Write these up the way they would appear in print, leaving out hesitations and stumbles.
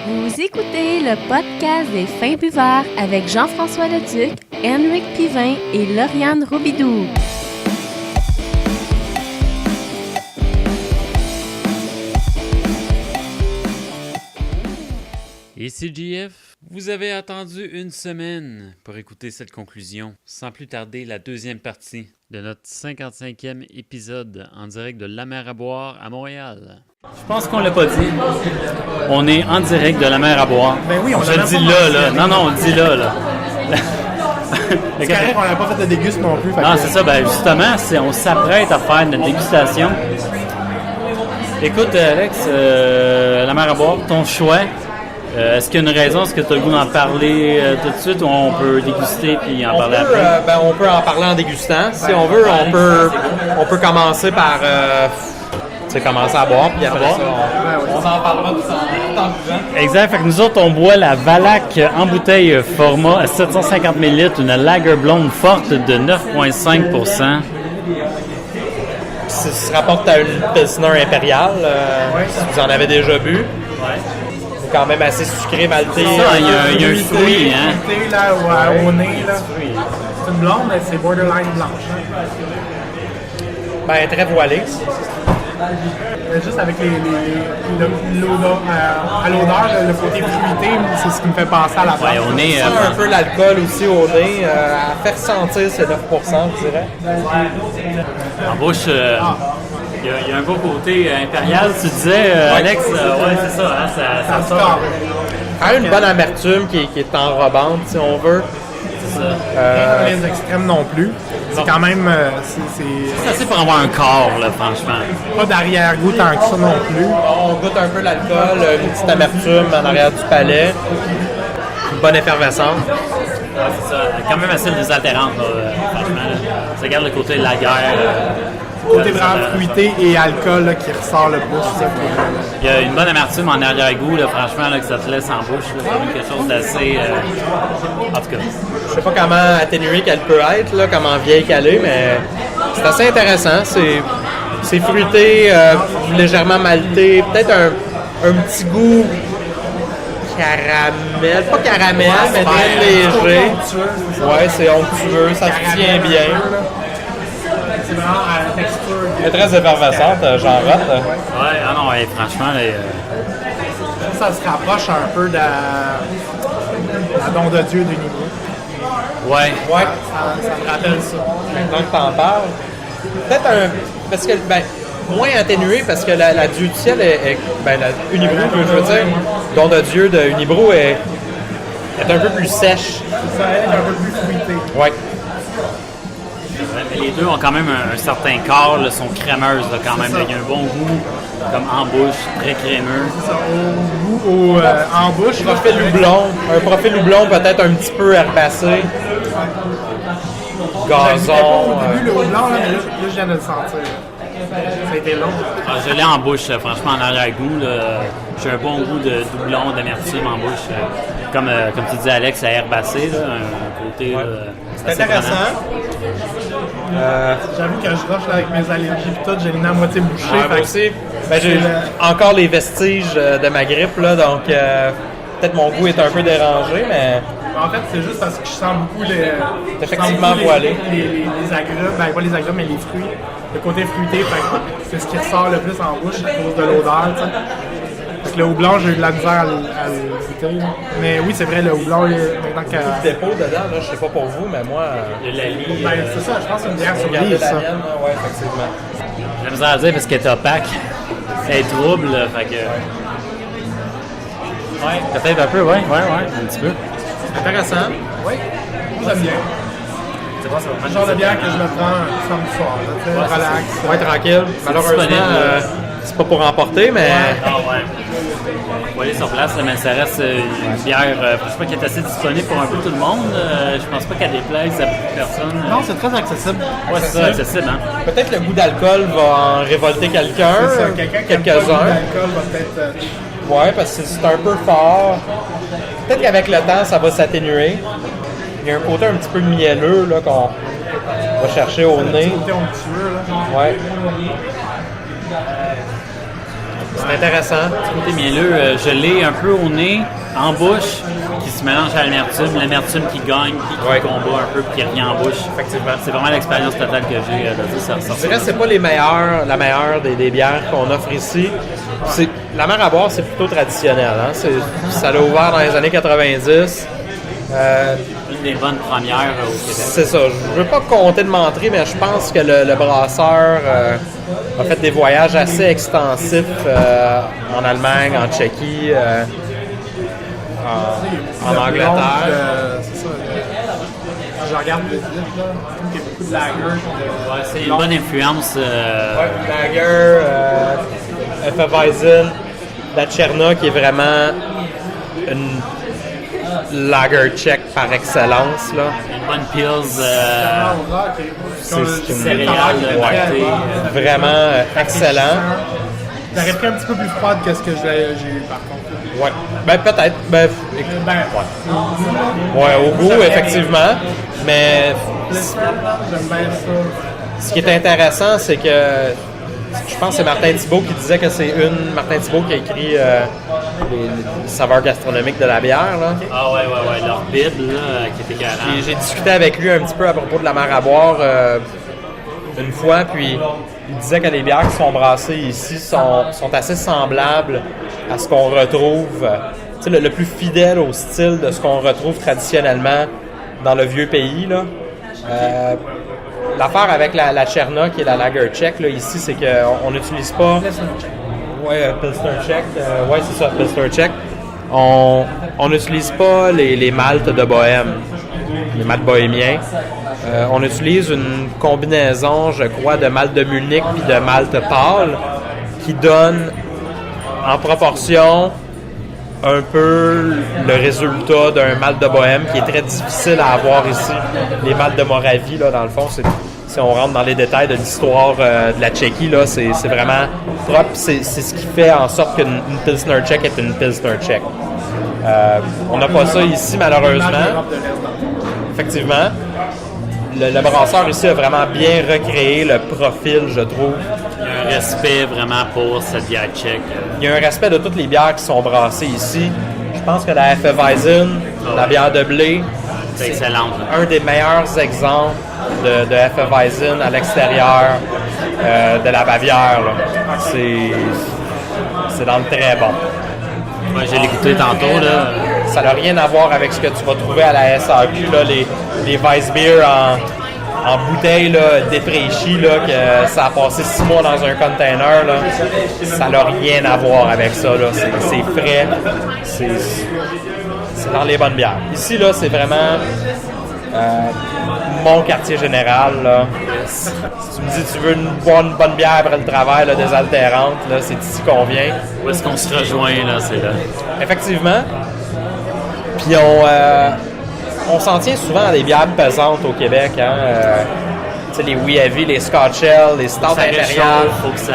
Vous écoutez le podcast des Fins Buveurs avec Jean-François Leduc, Henrik Pivin et Lauriane Robidoux. Ici JF, vous avez attendu une semaine pour écouter cette conclusion. Sans plus tarder, la deuxième partie de notre 55e épisode en direct de La Mer à Boire à Montréal. Je pense qu'on l'a pas dit. On est en direct de La Mer à Boire. Ben oui, on je le dis là. Non, on le dit là. C'est correct, on n'a pas fait de dégustation non plus. Non, c'est ça. Ben justement, on s'apprête à faire notre dégustation. Écoute, Alex, La Mer à Boire, ton choix. Est-ce qu'il y a une raison? Est-ce que tu as le goût d'en parler tout de suite ou on peut déguster puis en parler après? On peut en parler en dégustant. Si on veut, on peut commencer par commencer à boire puis après ça, on en parlera tout en buvant. Exact. Fait que nous autres, on boit la Valac en bouteille format à 750 ml, une lager blonde forte de 9,5%. Ça se rapporte à une Pilsner impériale, si vous en avez déjà bu. Ouais. C'est quand même assez sucré, maltais. Il y a un fruit, hein? Fruité, là, au nez, là. C'est une blonde, mais c'est borderline blanche. Ben, très voilée. Juste avec l'odeur, à l'odeur, le côté fruité, c'est ce qui me fait penser à la Ouais, au nez. Un peu l'alcool aussi au nez. À faire sentir, c'est 9%, je dirais. En bouche, il y a un beau côté impérial, tu disais, Alex. Ouais, c'est ça, hein, ça sort. Quand même une bonne amertume qui est enrobante, si on veut. C'est ça. Pas les extrêmes non plus. C'est quand même. C'est assez pour avoir un corps, là, franchement. Pas d'arrière-goût tant que ça non plus. On goûte un peu l'alcool, une petite amertume en arrière du palais. Une bonne effervescence. Ouais, c'est ça. Quand même assez désaltérante, là, franchement. Là. Ça garde le côté de la guerre. Côté vraiment fruité et alcool là, qui ressort le plus. Il y a une bonne amertume en arrière-goût, là, franchement, là, que ça te laisse en bouche. C'est vraiment quelque chose d'assez. En tout cas. Je sais pas comment atténuée qu'elle peut être, là, comment vieille qu'elle est, mais c'est assez intéressant. C'est fruité, légèrement malté, peut-être un petit goût caramel, pas caramel, mais très léger. Ouais, c'est onctueux, ça se tient bien. C'est vraiment à la texture. Elle est très effervescente, j'en rate. Ouais, ah non, ouais, franchement, là, Ça se rapproche un peu de la Don de Dieu d'Unibroue. ouais. Ouais, Ça me rappelle ça. maintenant que t'en parles. Peut-être parce que, moins atténué parce que la Dieu du ciel la Unibroue, je veux dire, Don de Dieu de Unibroue est un peu plus sèche. Ça est un peu plus fruité. Ouais. Mais les deux ont quand même un certain corps, là, sont crémeuses là, quand même. Là. Il y a un bon goût, comme en bouche, très crémeux. En bouche, Un profil houblon peut-être un petit peu herbacé. Gazon. Au début, le houblon, là, mais là, je viens de le sentir. Ça a été long. Ah, je l'ai en bouche, franchement, en arrière-goût. Là, j'ai un bon goût de doublon, d'amertume en bouche. Comme tu disais, Alex, à herbacé, là, un côté. Là, C'est intéressant. J'avoue que je rush là, avec mes allergies et tout, j'ai une à moitié bouchée. Moi aussi. J'ai encore les vestiges de ma grippe, là, donc peut-être mon goût est un peu dérangé, mais. En fait, c'est juste parce que je sens beaucoup Effectivement voilé. Les agrumes, pas les agrumes, mais les fruits. Le côté fruité, c'est ce qui ressort le plus en bouche à cause de l'odeur, tu sais. Fait que le houblon, j'ai eu de la misère à le goûter. Mais oui, c'est vrai, le houblon, maintenant que. Le dépôt dedans, là, je sais pas pour vous, mais moi. Il y a la lie. C'est ça, je pense que c'est une bière sur Regardez livre, la ça. mienne, ouais, effectivement. J'ai la misère à dire parce qu'elle est opaque. Elle est trouble, là, fait que. Ouais, peut-être un peu, ouais, un petit peu. Intéressant. Oui, moi j'aime bien. C'est bon, ça va C'est le genre de bière que je me prends samedi soir, là, tu sais, relax. Ouais, tranquille. Malheureusement, disponible. c'est pas pour emporter, mais. Ah ouais. On va aller sur place, là, mais ça reste une bière, franchement, qui est assez disponible pour un peu tout le monde. Je pense pas qu'elle déplaise à beaucoup de personnes. Non, c'est très accessible. Ouais, c'est ça, accessible, hein. Peut-être le goût d'alcool va en révolter quelqu'un. C'est ça, quelqu'un qui aime pas le goût Quelques-uns. d'alcool va peut-être. Ouais, parce que c'est un peu fort. Peut-être qu'avec le temps, ça va s'atténuer. Il y a un côté un petit peu mielleux là, qu'on va chercher au nez. Côté onctueux, là. Ouais. C'est intéressant. Côté mielleux, je l'ai un peu au nez, en bouche, qui se mélange à l'amertume qui gagne, puis qui combat un peu, puis qui revient en bouche. Effectivement. C'est vraiment l'expérience totale que j'ai de ça. Je dirais que c'est pas la meilleure des bières qu'on offre ici. La mer à boire, c'est plutôt traditionnel. Hein? Ça l'a ouvert dans les années 90. Une des bonnes premières au Québec. C'est ça. Je veux pas compter de mentir, mais je pense que le brasseur a fait des voyages assez extensifs en Allemagne, en Tchéquie, en Angleterre. C'est ça. Je regarde vite, là. Je trouve qu'il y a beaucoup de lager. C'est une bonne influence. Lager, Hefeweizen, la Tcherna qui est vraiment une lager tchèque par excellence. Là. Une bonne pills. C'est une céréale vraiment excellent. J'aurais pris un petit peu plus froide que ce que j'ai eu par contre. Ouais. Ben peut-être. Ouais, au goût, effectivement. Mais J'aime bien ça. ce qui est intéressant, c'est que je pense que c'est Martin Thibault qui disait que c'est Martin Thibault qui a écrit les saveurs gastronomiques de la bière. Là. Ah ouais, leur Bible là, qui était garant. J'ai discuté avec lui un petit peu à propos de la mer à boire une fois, puis il disait que les bières qui sont brassées ici sont assez semblables à ce qu'on retrouve, le plus fidèle au style de ce qu'on retrouve traditionnellement dans le vieux pays. Là. L'affaire avec la Tcherna, qui est la lager tchèque, là, ici, c'est qu'on n'utilise pas... Ouais, Pilsner tchèque. Ouais, c'est ça, Pilsner tchèque. On n'utilise pas les maltes de Bohème, les maltes bohémiens. On utilise une combinaison, je crois, de malt de Munich puis de malt pâle qui donne en proportion un peu le résultat d'un malt de Bohème qui est très difficile à avoir ici. Les maltes de Moravie, là, dans le fond, si on rentre dans les détails de l'histoire de la Tchéquie, là, c'est vraiment propre. C'est ce qui fait en sorte qu'une Pilsner tchèque est une Pilsner tchèque. On n'a pas ça ici, malheureusement. Effectivement. Le brasseur ici a vraiment bien recréé le profil, je trouve. Il y a un respect vraiment pour cette bière tchèque. Il y a un respect de toutes les bières qui sont brassées ici. Je pense que la Hefeweizen, la bière de blé, c'est excellente. Un des meilleurs exemples de Hefeweizen à l'extérieur de la Bavière. Là. C'est dans le très bon. Ouais, j'ai l'écouté tantôt. Là. Ça n'a rien à voir avec ce que tu vas trouver à la SAQ, là, les Weissbier en bouteille là, défraîchie, là, que ça a passé 6 mois dans un container. Là. Ça n'a rien à voir avec ça. Là. C'est frais. C'est dans les bonnes bières. Ici, là, c'est vraiment mon quartier général. Là. Si tu me dis que tu veux boire une bonne bière après le travail, là, désaltérante, là, c'est ici qu'on vient. Où est-ce qu'on se rejoint, là? C'est là. Effectivement. Puis on s'en tient souvent à des bières pesantes au Québec. Hein? Tu sais, les Wee Heavy, les Scotch Ale, les Stout impériales. Faut que ça...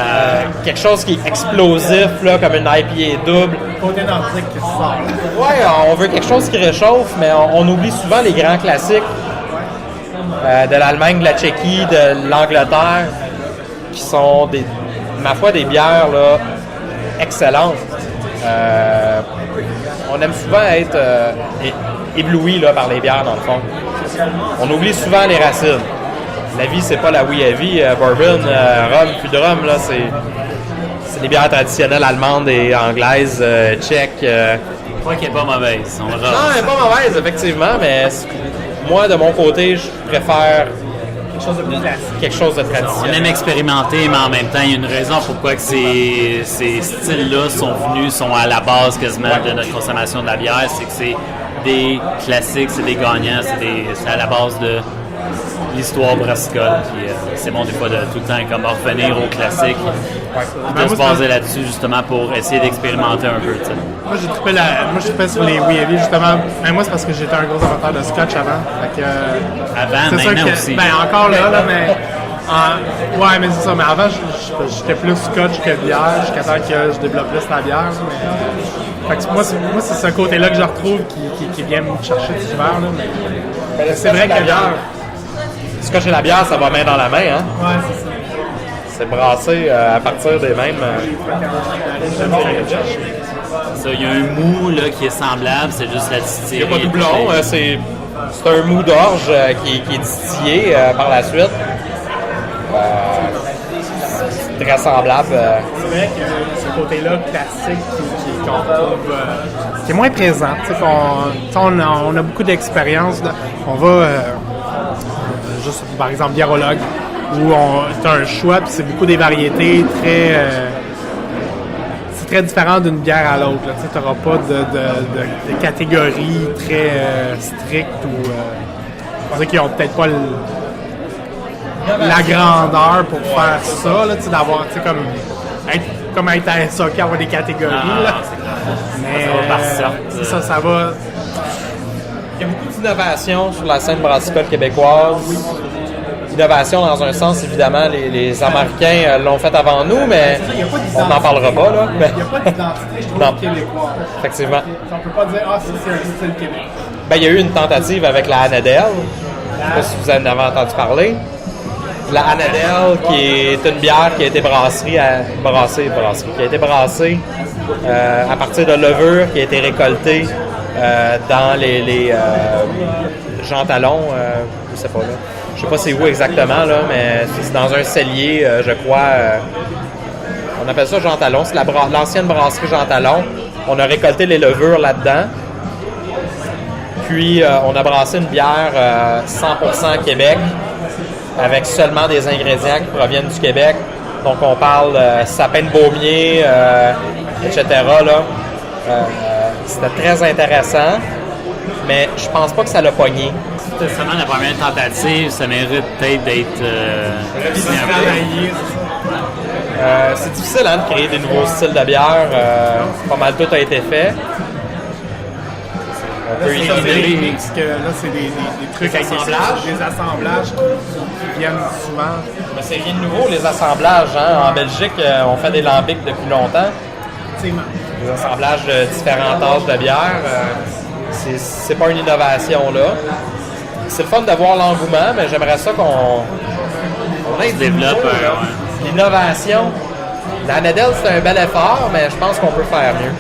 quelque chose qui est explosif, là, comme une IPA double. Côté nordique qui sort. Ouais, on veut quelque chose qui réchauffe, mais on oublie souvent les grands classiques de l'Allemagne, de la Tchéquie, de l'Angleterre, qui sont, ma foi, des bières là, excellentes. On aime souvent être ébloui là, par les bières, dans le fond. On oublie souvent les racines. La vie, c'est pas la Wee Heavy, bourbon, rhum, puis de rhum, là, c'est des bières traditionnelles allemandes et anglaises, tchèques. Je crois qu'elle n'est pas mauvaise. Non, elle n'est pas mauvaise, effectivement, mais moi, de mon côté, je préfère quelque chose de traditionnel. On aime expérimenter, mais en même temps, il y a une raison pourquoi que ces styles-là sont à la base quasiment de notre consommation de la bière. C'est que c'est des classiques, c'est des gagnants, c'est à la base de l'histoire brassicole. Puis c'est bon des fois de tout le temps comme revenir aux classiques, de se baser là-dessus justement pour essayer d'expérimenter un peu. T'sais. Moi j'ai trippé sur les Wee Heavy justement. Mais moi c'est parce que j'étais un gros amateur de scotch avant. Fait que, avant, maintenant aussi. Ben encore là mais ouais mais c'est ça. Mais avant j'étais plus scotch que bière jusqu'à temps que je développe plus la bière. Mais, fait que moi c'est ce côté-là que je retrouve qui vient me chercher cet hiver là. Mais c'est vrai que la bière. Scotch et la bière, ça va main dans la main, hein? Ouais, c'est ça. c'est brassé à partir des mêmes. Ça, il y a un mou là, qui est semblable, c'est juste la Il distillerie. n'y a pas de doublon, c'est un mou d'orge qui est distillé par la suite. C'est très semblable. C'est vrai que ce côté-là classique qu'on trouve, qui est moins présent. Tu sais, on a beaucoup d'expérience. On va, juste par exemple, biérologue, où tu as un choix, puis c'est beaucoup des variétés très. C'est très différent d'une bière à l'autre. Tu n'auras pas de catégorie très stricte ou. On sait qu'ils n'ont peut-être pas la grandeur pour faire ça, là, d'avoir, comme être à SOK, avoir des catégories. Là. Mais ça va par sorte. ça va. Il y a beaucoup d'innovation sur la scène brassicole québécoise. Innovation dans un sens, évidemment, les Américains l'ont fait avant nous, mais on n'en parlera pas. Là. Il n'y a pas d'identité, je trouve, québécoise. Effectivement. On ne peut pas dire, ça, c'est un style Québec. Ben, il y a eu une tentative avec la Anadel. Je ne sais pas si vous en avez entendu parler. La Anadel, qui est une bière qui a été brassée à partir de levure qui a été récoltée dans les Jean Talon, je sais pas là. Je sais pas c'est où exactement là, mais c'est dans un cellier, je crois. On appelle ça Jean Talon. C'est l'ancienne brasserie Jean Talon. On a récolté les levures là-dedans. Puis on a brassé une bière 100% Québec, avec seulement des ingrédients qui proviennent du Québec. Donc, on parle sapin de baumier, etc. Là. C'était très intéressant, mais je pense pas que ça l'a pogné. C'était seulement la première tentative, ça mérite peut-être d'être revisité un peu. C'est difficile de créer des nouveaux styles de bière. Pas mal tout a été fait. Là, c'est des trucs avec des assemblages qui viennent souvent. Mais c'est rien de nouveau, les assemblages. Hein? En Belgique, on fait des lambics depuis longtemps. Des assemblages de différents âges de bière. C'est pas une innovation, là. C'est le fun de voir l'engouement, mais j'aimerais ça qu'on développe l'innovation. La Anadel, c'est un bel effort, mais je pense qu'on peut faire mieux.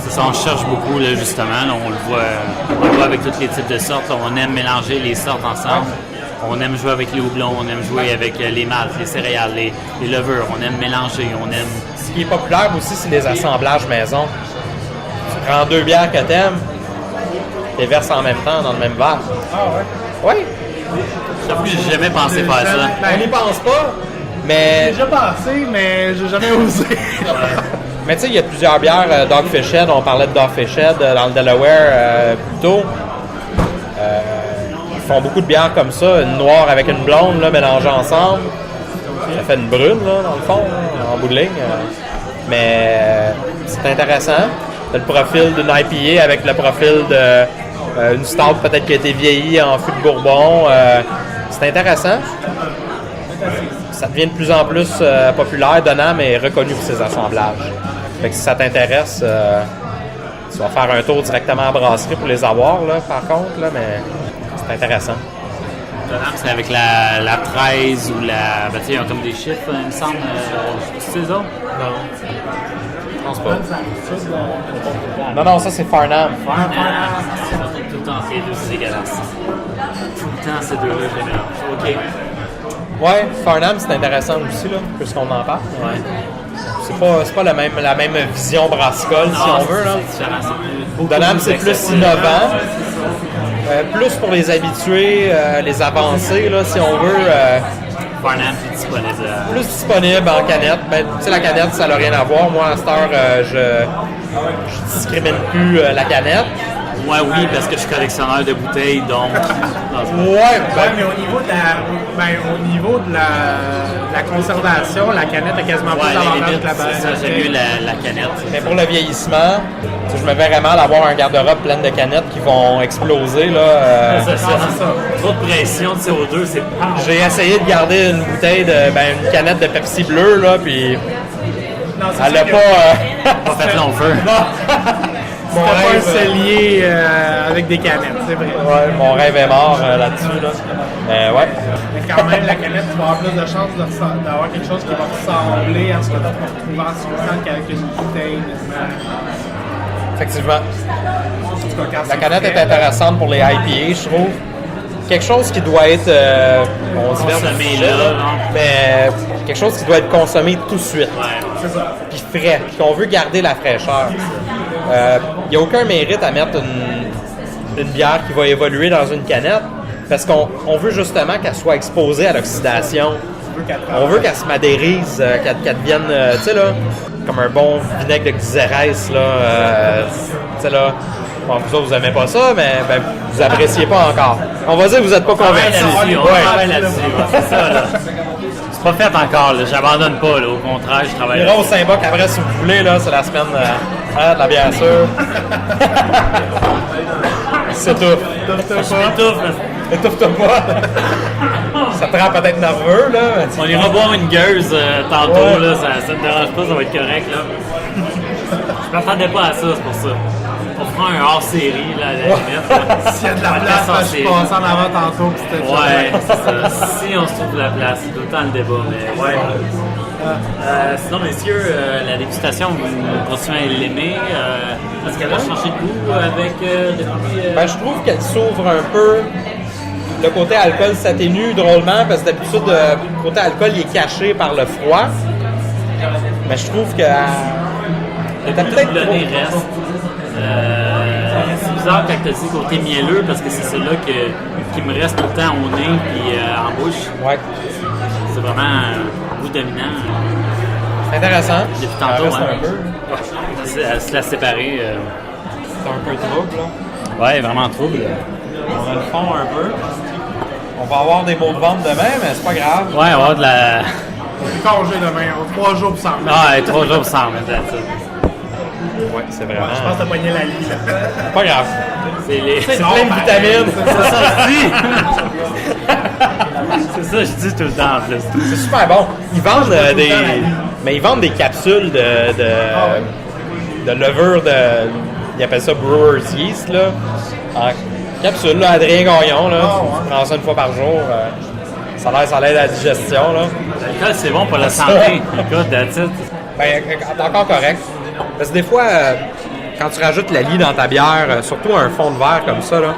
C'est ça, on cherche beaucoup, là, justement. Là, on le voit avec tous les types de sortes. Là, on aime mélanger les sortes ensemble. On aime jouer avec les houblons, on aime jouer avec les maltes, les céréales, les levures. On aime mélanger, on aime... Ce qui est populaire aussi, c'est les assemblages maison. Tu prends 2 bières que t'aimes, tu les verses en même temps dans le même verre. Ah ouais? Oui. J'avoue que j'ai jamais pensé faire ça. On n'y pense pas, mais... J'ai déjà pensé, mais j'ai jamais osé. Mais tu sais, il y a plusieurs bières Dogfish Head. On parlait de Dogfish Head dans le Delaware plus tôt. Ils font beaucoup de bières comme ça, une noire avec une blonde là, mélangées ensemble. Ça fait une brune, là, dans le fond, là, en bout de ligne. Mais c'est intéressant. T'as le profil d'une IPA avec le profil d'une stout peut-être qui a été vieillie en fût de Bourbon. C'est intéressant. Ça devient de plus en plus populaire. Donham est reconnu pour ses assemblages. Fait que si ça t'intéresse, tu vas faire un tour directement à la brasserie pour les avoir, là, par contre, là, mais c'est intéressant. C'est avec la 13 ou la... Ben, tu sais, ils ont comme des chiffres, il me semble. C'est eux autres? Non. Je pense pas. Non, ça c'est Farnham. Tout le temps, ces deux, c'est dégueulasse. Tout le temps, ces deux-là, je les mélange. OK. Ouais, Farnham, c'est intéressant aussi, là, puisqu'on en parle. Ouais. C'est pas la même vision brassicole, si on veut. Là. C'est différent. Donham, c'est plus innovant. Plus pour les habitués, les avancés, là, si on veut. Farnham, c'est disponible. Plus disponible en canette. Ben, tu sais, la canette, ça n'a rien à voir. Moi, à cette heure, je discrimine plus la canette. Moi, oui, parce que je suis collectionneur de bouteilles, donc... Ouais, mais au niveau de la conservation, la canette a quasiment plus d'avantages que la bouteille. Ça, j'aime mieux la canette. Mais pour le vieillissement, je me verrais mal avoir un garde-robe plein de canettes qui vont exploser. Là, c'est ça. Trop de pression de CO2, c'est pas... J'ai essayé de garder une bouteille une canette de Pepsi bleu, là, puis elle n'a pas... pas fait long feu. C'était pas un cellier avec des canettes, c'est vrai. Ouais, mon rêve est mort là-dessus. Là. Ouais. Mais quand même, la canette, tu vas avoir plus de chances d'avoir quelque chose qui va ressembler à ce que tu vas retrouver en succursale qu'avec une bouteille. Effectivement. En tout cas, quand La c'est canette frais, est intéressante pour les IPA, je trouve. Quelque chose qui doit être Consommé là, non? mais quelque chose qui doit être consommé tout de suite. Ouais. C'est ça. Puis frais, puis qu'on veut garder la fraîcheur. Il n'y a aucun mérite à mettre une bière qui va évoluer dans une canette parce qu'on veut justement qu'elle soit exposée à l'oxydation. On veut qu'elle se madérise, qu'elle devienne, tu sais là, comme un bon vinaigre de Xérès, là. Tu sais là, bon, vous autres, vous aimez pas ça, mais ben, vous appréciez pas encore. On va dire que vous n'êtes pas convertis. On travaille là-dessus, ouais, c'est ça, là. C'est pas fait encore, là. J'abandonne pas, là. Au contraire, je travaille Les roses Saint-Boc, après, si vous voulez, là, c'est la semaine de la bière sûre. C'est tout. Étouffe-toi pas. Ça te rend peut-être nerveux, là. On ira boire une gueuse tantôt, là. Ça te dérange pas, ça va être correct, là. Je m'attendais pas à ça, c'est pour ça. On fera un hors-série, là, à la limite. Là. S'il y a de la place, parce que je suis passé en avant tantôt, puis c'était Ouais, c'est ça. Si on se trouve de la place, c'est tout le temps le débat, mais ouais. Sinon, messieurs, la dégustation, vous continuez à l'aimer. Est-ce qu'elle a changé de goût avec depuis... Ben, je trouve qu'elle s'ouvre un peu. Le côté alcool s'atténue drôlement parce que d'habitude, le côté alcool il est caché par le froid. Mais je trouve que. Le goût de boulonné reste. C'est bizarre quand tu as dit côté mielleux parce que c'est celui-là qui me reste tout le temps au nez et en bouche. Ouais. C'est vraiment un goût dominant. C'est intéressant. Depuis tantôt, reste hein. un peu. Elle se la séparer. C'est un peu trouble, là. Ouais, vraiment trouble. On a le fond un peu. On va avoir des mots de vente demain, mais c'est pas grave. Ouais, on va avoir de la. congé demain. On a 3 jours pour s'en remettre. Ah, 3 jours sans mettre ça. Ouais, c'est vraiment. Je pense que t'as pogné la lie, là. Pas grave. C'est les. C'est plein de vitamines. C'est ça, je dis! C'est ça, je dis tout le temps en plus. C'est super bon. Ils vendent mais ils vendent des capsules de levure de. Ils appellent ça Brewer's Yeast, là. En capsule, là, Adrien Gagnon, là. Tu prends ça une fois par jour. Ça l'aide à la digestion, là. L'alcool, c'est bon pour la santé. Écoute, that's it. Ben, c'est encore correct. Parce que des fois, quand tu rajoutes la lie dans ta bière, surtout un fond de verre comme ça, là,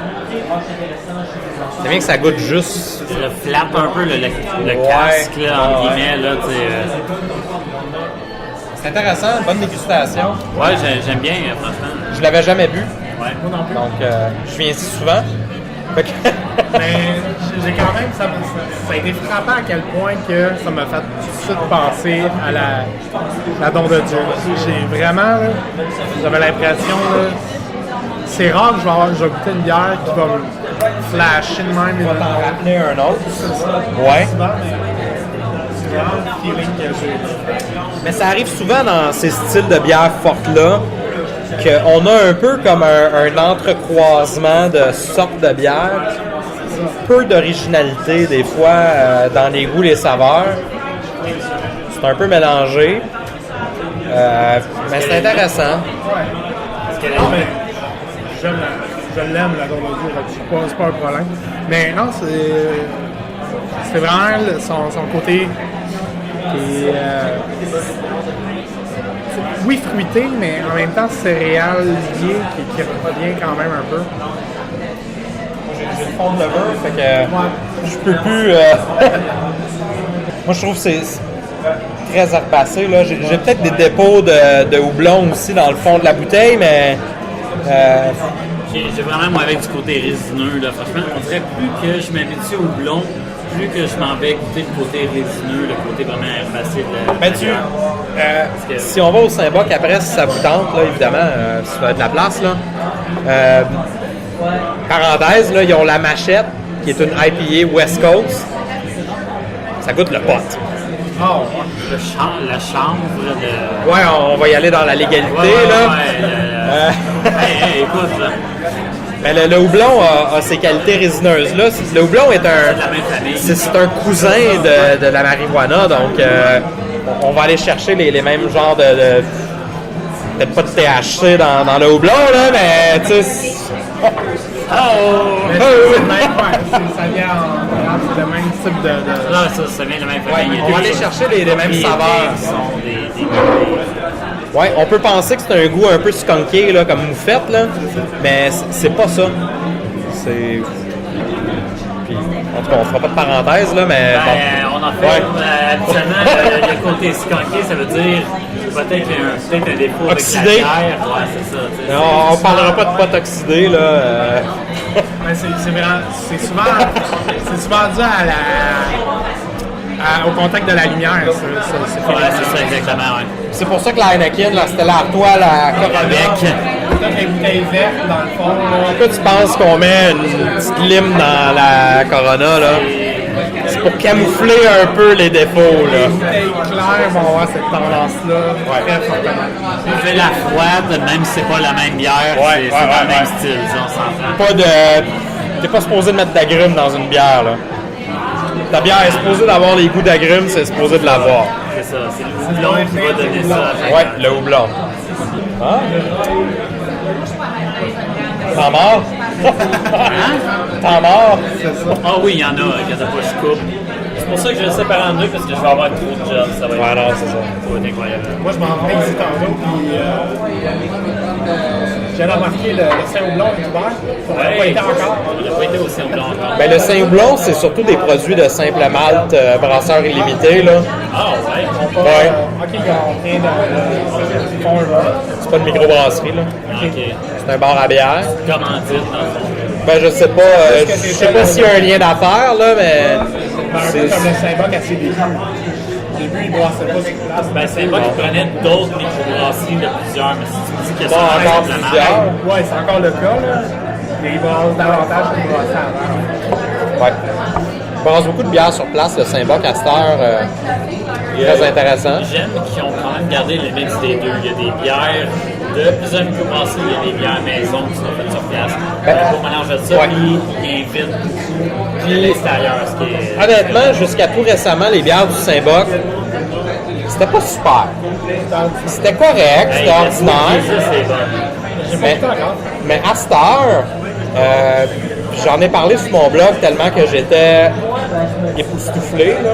c'est bien que ça goûte juste. Le flatte un peu le casque, là, entre guillemets, là, tu sais. C'est intéressant, bonne dégustation. Ouais, j'aime bien, franchement. Je l'avais jamais bu, Ouais. Moi non plus. donc je viens ici souvent. Fait que Mais j'ai quand même, ça a été frappant à quel point que ça m'a fait tout de suite penser à la Don de Dieu. J'ai vraiment, là, j'avais l'impression, là, c'est rare que je vais goûter une bière qui va me flasher de même. on va t'en rappeler un autre. Ouais. C'est vraiment le feeling que j'ai. Mais ça arrive souvent dans ces styles de bière fortes-là qu'on a un peu comme un entrecroisement de sortes de bières, peu d'originalité des fois dans les goûts, les saveurs. C'est un peu mélangé, mais c'est intéressant. Non, mais je l'aime, la Don de Dieu, c'est pas un problème. Mais non, c'est vraiment son côté qui est, oui, fruité, mais en même temps céréales liées qui revient quand même un peu. J'ai le fond de levure, fait que je peux plus. Moi, je trouve que c'est très herbacé. Là. J'ai peut-être des dépôts de houblon aussi dans le fond de la bouteille, mais. J'ai vraiment, moi, avec du côté résineux, là, franchement, on dirait plus que je m'habitue au blond, plus que je m'en vais goûter le côté résineux, le côté vraiment herbacé de la Ben, si on va au Saint-Boc après, si ça vous tente, là, évidemment, si ça va être de la place, là. Parenthèse, là, ils ont la Machette, qui est une IPA West Coast. Ça goûte le pot. Oh, la chanvre, le... Ouais, on va y aller dans la légalité, là. Hey, écoute, là. Mais le houblon a ces qualités résineuses-là. Le houblon est de la même famille. c'est un cousin de la marijuana, donc on va aller chercher les mêmes genres de peut-être pas de THC dans le houblon, là, mais tu sais, Mais c'est le même, ouais, ça vient c'est le même type de... Non, ça vient de la même Ouais, famille. on va aller chercher les mêmes saveurs. Sont des Ouais, on peut penser que c'est un goût un peu skunké, là, comme moufette, là, mais c'est pas ça. C'est... Puis, en tout cas, on fera pas de parenthèse, là, mais... Ben, on en fait. Ouais. Habituellement, le côté skunké, ça veut dire peut-être un défaut Oxydé. avec la bière. Ouais, c'est ça. tu sais, On parlera pas de potes oxydés, là. Mais c'est souvent dû au contact de la lumière. Ouais, c'est ça, exactement, ouais. C'est pour ça que la Heineken, là, c'était la toile à Corona. Avec les bouteilles vertes, dans le fond, là. Pourquoi tu penses qu'on met une petite lime dans la Corona, là? C'est pour camoufler un peu les défauts, Les là. bouteilles claires vont avoir cette tendance-là très fortement. On fait la froide, même si c'est pas la même bière, c'est dans le même style, on s'entend. Pas de... T'es pas supposé de mettre d'agrumes dans une bière, là. Ta bière est supposée d'avoir les goûts d'agrumes, c'est supposé de l'avoir. C'est ça, c'est le houblon qui va donner ça. Ouais, le houblon. Ah? T'en mords? T'en mords? Ah oui, il y en a, quand t'as pas je coupe. C'est pour ça que je le sépare en deux, parce que je vais avoir trop de job, ça va être, Ouais, non, c'est ça. ça va être incroyable. Moi, je m'en vais ici tantôt, puis j'ai remarqué le Saint-Houblon est ouvert. On n'a pas été encore. On n'a pas été aussi houblon encore. Ben, le Saint-Houblon, c'est surtout des produits de simple malt, brasseur illimité, là. Ah ouais? Ouais. OK, on vient de fond un peu. C'est pas une microbrasserie, là. Ok. C'est un bar à bière. Comment dire, dans le fond? Ben, je sais pas, je sais pas s'il y a un lien d'affaires, là, mais... Un peu comme le Saint-Boc à ses débuts. Au début, il brassait pas sur place. Ben, c'est pas qu'ils prenaient d'autres microbrasseries de plusieurs, mais si tu me dis que Bon, ça encore reste la plusieurs. marque, Ouais, c'est encore le cas, là. Mais il brasse davantage qu'il brassait avant. Ouais. On brasse beaucoup de bières sur place, le Saint-Boc à cette heure. Très intéressant. j'aime qu'ils ont quand même gardé le mix des deux. Il y a des bières de plusieurs microbrasseries, il y a des bières maison qui sont faites sur place. Pour mélanger de ça, Ouais. puis ils invitent beaucoup de l'extérieur, ce qui est... Honnêtement, jusqu'à tout récemment, les bières du Saint-Boc, c'était pas super. C'était correct, Hey, c'était ordinaire. ça, c'est bon. Mais à cette heure, j'en ai parlé sur mon blog tellement que j'étais époustouflé, là.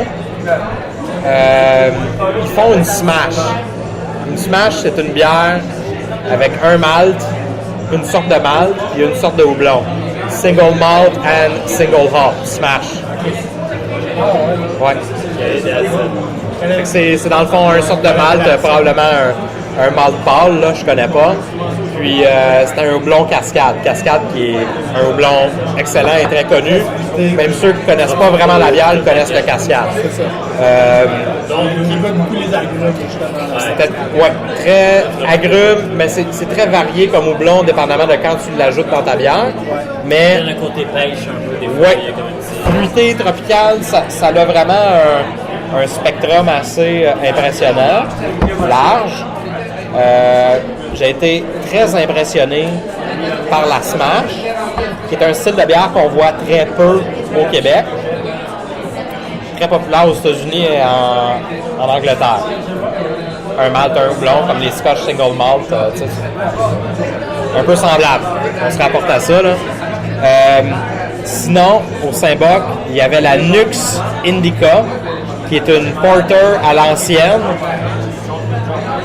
Ils font une smash. Une smash, c'est une bière avec un malt, une sorte de malt et une sorte de houblon. Single malt and single hop, smash. Ouais. Fait que c'est dans le fond un sorte de malt, probablement un malt pâle, là, je connais pas. Puis c'est un houblon Cascade. Cascade qui est un houblon excellent et très connu. Même ceux qui connaissent pas vraiment la bière, ils connaissent le Cascade. C'est ça. Donc, Il goûte beaucoup les agrumes, justement. C'était très agrume, mais c'est très varié comme houblon, dépendamment de quand tu l'ajoutes dans ta bière. il Mais y a un côté pêche un peu des fois, ouais, il y a comme un petit... fruité, tropical, ça a vraiment un spectrum assez impressionnant, large. J'ai été très impressionné par la Smash, qui est un style de bière qu'on voit très peu au Québec. Très populaire aux États-Unis et en Angleterre. Un malt, un houblon, comme les Scotch Single Malt, tu sais, un peu semblable. On se rapporte à ça, là. Sinon, au Saint-Boc, il y avait la Nux Indica, qui est une porter à l'ancienne,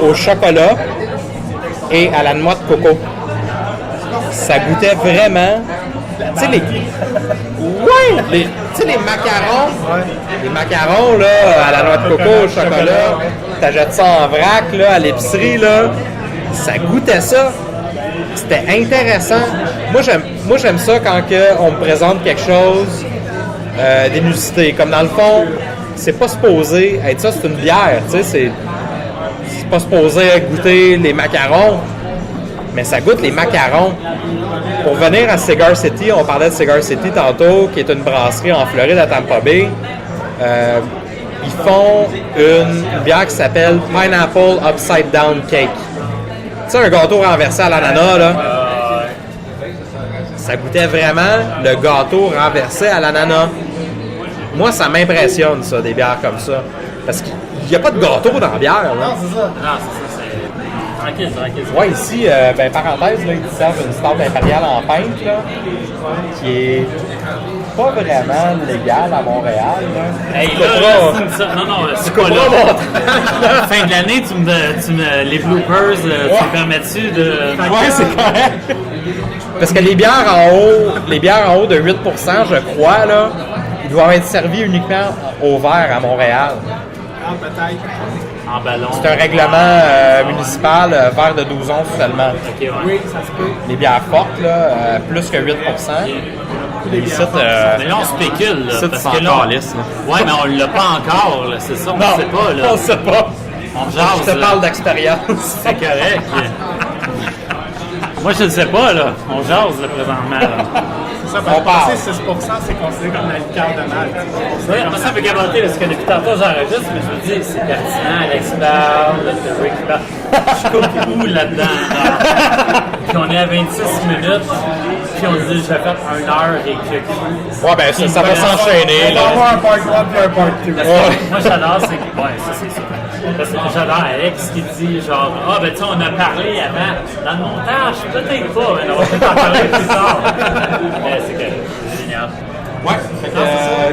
au chocolat et à la noix de coco. Ça goûtait vraiment... Tu sais, les macarons, les macarons, là, à la noix de coco, au chocolat, t'achètes ça en vrac, là, à l'épicerie, là, ça goûtait ça. C'était intéressant. Moi, j'aime ça quand on me présente quelque chose d'inusité. Comme dans le fond, c'est pas supposé être ça, c'est une bière, tu sais, c'est pas supposé goûter les macarons, mais ça goûte les macarons. Pour venir à Cigar City, on parlait de Cigar City tantôt, qui est une brasserie en Floride à Tampa Bay. Ils font une bière qui s'appelle Pineapple Upside Down Cake. Tu sais, un gâteau renversé à l'ananas, là. Ça goûtait vraiment le gâteau renversé à l'ananas. Moi, ça m'impressionne, ça, des bières comme ça. Parce qu'il n'y a pas de gâteau dans la bière, là. Non, c'est ça. Non, c'est ça, Tranquille. Ouais, ici, parenthèse, là, ils servent une stout impériale en pinte, là, qui est pas vraiment légale à Montréal. Là. Hey, Tu là, couperas- c'est une sorte- non, c'est tu pas couperas là. Fin de l'année, les bloopers, tu me permets-tu de... Ouais, c'est correct. Parce que les bières en haut de 8%, je crois, là, ils doivent être servis uniquement au verre à Montréal. Ah, peut-être. En ballon. C'est un règlement municipal, verre de 12 onces seulement. Ok, ouais. Oui, ça se peut. Les bières fortes, là, plus que 8%. Les sites, Mais là, on spécule, là, ça, parce c'est que là... encore lisse, là. Ouais, mais on l'a pas encore, là, c'est ça, on Non, sait pas, là. on sait pas. On jase, Je te là. parle d'expérience. C'est correct. Moi, je ne sais pas, là. On jase, là, présentement, là. C'est ça, parce On parle. que 6%, c'est considéré comme la liqueur de mal. Ouais, moi, ça me fait gaboter, parce que depuis tantôt, j'enregistre, mais je me dis, c'est pertinent, Alex parle, le Rick parle. Je coupe où là-dedans? là? Puis on est à 26 minutes, puis on dit, je vais faire 1 heure et quelques. Ouais, ben ça va s'enchaîner, On va là. avoir un part 1 puis un part 2. Parce que moi, j'adore, c'est que. Ouais, ça, c'est sûr. Parce que j'adore Alex qui dit, genre, ah, ben, tu sais, on a parlé avant. Dans le montage, peut-être pas, mais on va peut-être en parler plus tard. Mais c'est que c'est génial. Ouais.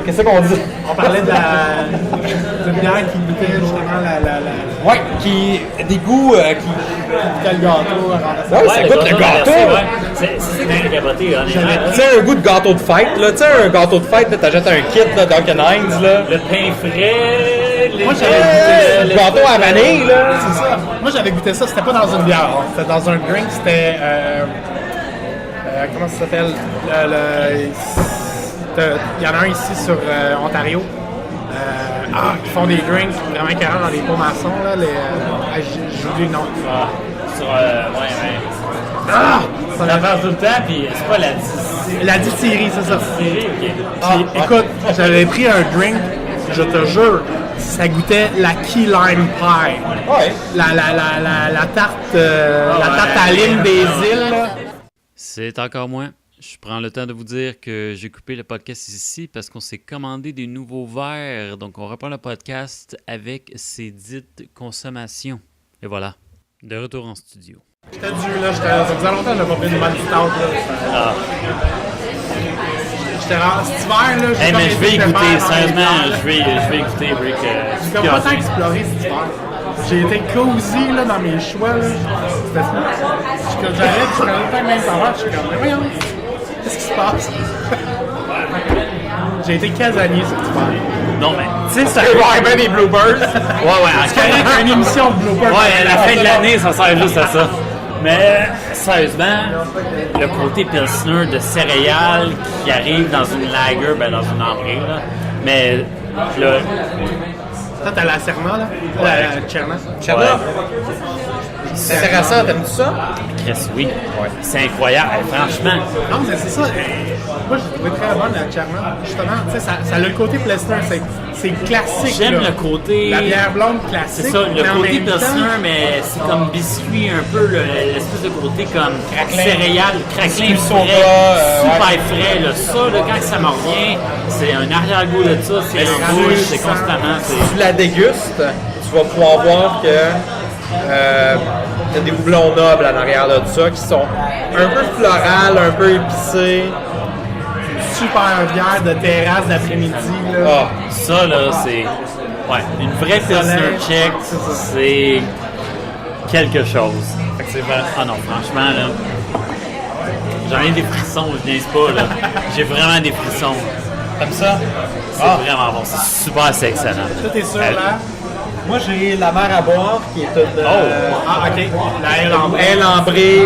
Qu'est-ce qu'on dit? On parlait d'une bière qui goûtait justement la Ouais, des goûts qui. quel gâteau. Ouais, ça goûte le gâteau. Ouais. C'est ça qui fait capoter, honnêtement. Tu sais, un goût de gâteau de fête, là. Tu sais, un gâteau de fête, là, t'achètes un kit, là, Duncan Hines, là. Le pain frais, les Moi, j'avais Le gâteau à vanille, là. C'est ça. Moi, j'avais goûté ça. C'était pas dans une bière. C'était dans un drink. C'était. Comment ça s'appelle? Il y en a un ici sur Ontario. Qui font des drinks vraiment carrément dans les pots maçons. Là, j'oublie le nom. Ça l'avance tout le temps, puis c'est pas la La distillerie, c'est ça. distillerie, ok. Puis, écoute, j'avais pris un drink, je te jure, ça goûtait la key lime pie. Ouais. La tarte, la tarte à lime des îles. Là. C'est encore moins. Je prends le temps de vous dire que j'ai coupé le podcast ici parce qu'on s'est commandé des nouveaux verres. Donc, on reprend le podcast avec ses dites consommations. Et voilà, de retour en studio. J'étais dû, là. Ça faisait longtemps que je n'avais pas pris une bonne stout. Là. J'étais rendu cet hiver, là. Hey, mais je vais été écouter, faire dans sérieusement, les bières. je vais écouter Brick. J'ai comme pas tant exploré cet hiver. J'ai été cozy là, dans mes choix. Là. C'était fou. J'arrête, je prenais le temps de même savoir. Je suis comme, mais voyons, qu'est-ce qui se passe? J'ai été casanier cet hiver. Non, mais, tu sais, ça. Ouais, ben des bloopers. Ouais, C'est correct, une émission de blooper. Ouais, à la fin de l'année, ça sert juste à ça. Mais sérieusement, le côté Pilsner de céréales qui arrive dans une lager, ben dans une ambrée, là. Mais là, Ça, t'as la Serna, là? La Tcherna. Tcherna. C'est intéressant, t'aimes-tu ça? Chris, oui. C'est incroyable, franchement. Non, mais c'est ça. Moi, je trouvais très bonne la Tcherna. Justement, tu sais, ça a le côté Pilsner. C'est classique. J'aime là. le côté. La bière blonde classique. C'est ça, le mais en côté même temps- Pilsner, mais c'est comme biscuit un peu, l'espèce de côté comme céréales, craquelin Biscuit frais, soda, super ouais. frais. Là. Ça, là, quand ça me revient, c'est un arrière-goût de ça, c'est un bouche, c'est constamment. Si tu la dégustes, tu vas pouvoir voir que il y a des houblons nobles en arrière de ça qui sont un peu florales, un peu épicés. Super bière de terrasse d'après-midi. Là. Ah, Ça, là, c'est. Ouais, une vraie Pilsner Czech, c'est quelque chose. effectivement. Ah non, franchement, là. J'en ai des frissons, je niaise pas, là. J'ai vraiment des frissons. Comme ça? C'est vraiment bon, c'est super, c'est excellent. Tout est sûr, là. Moi, j'ai la mer à boire qui est une Ah, OK. La L en aile ambrée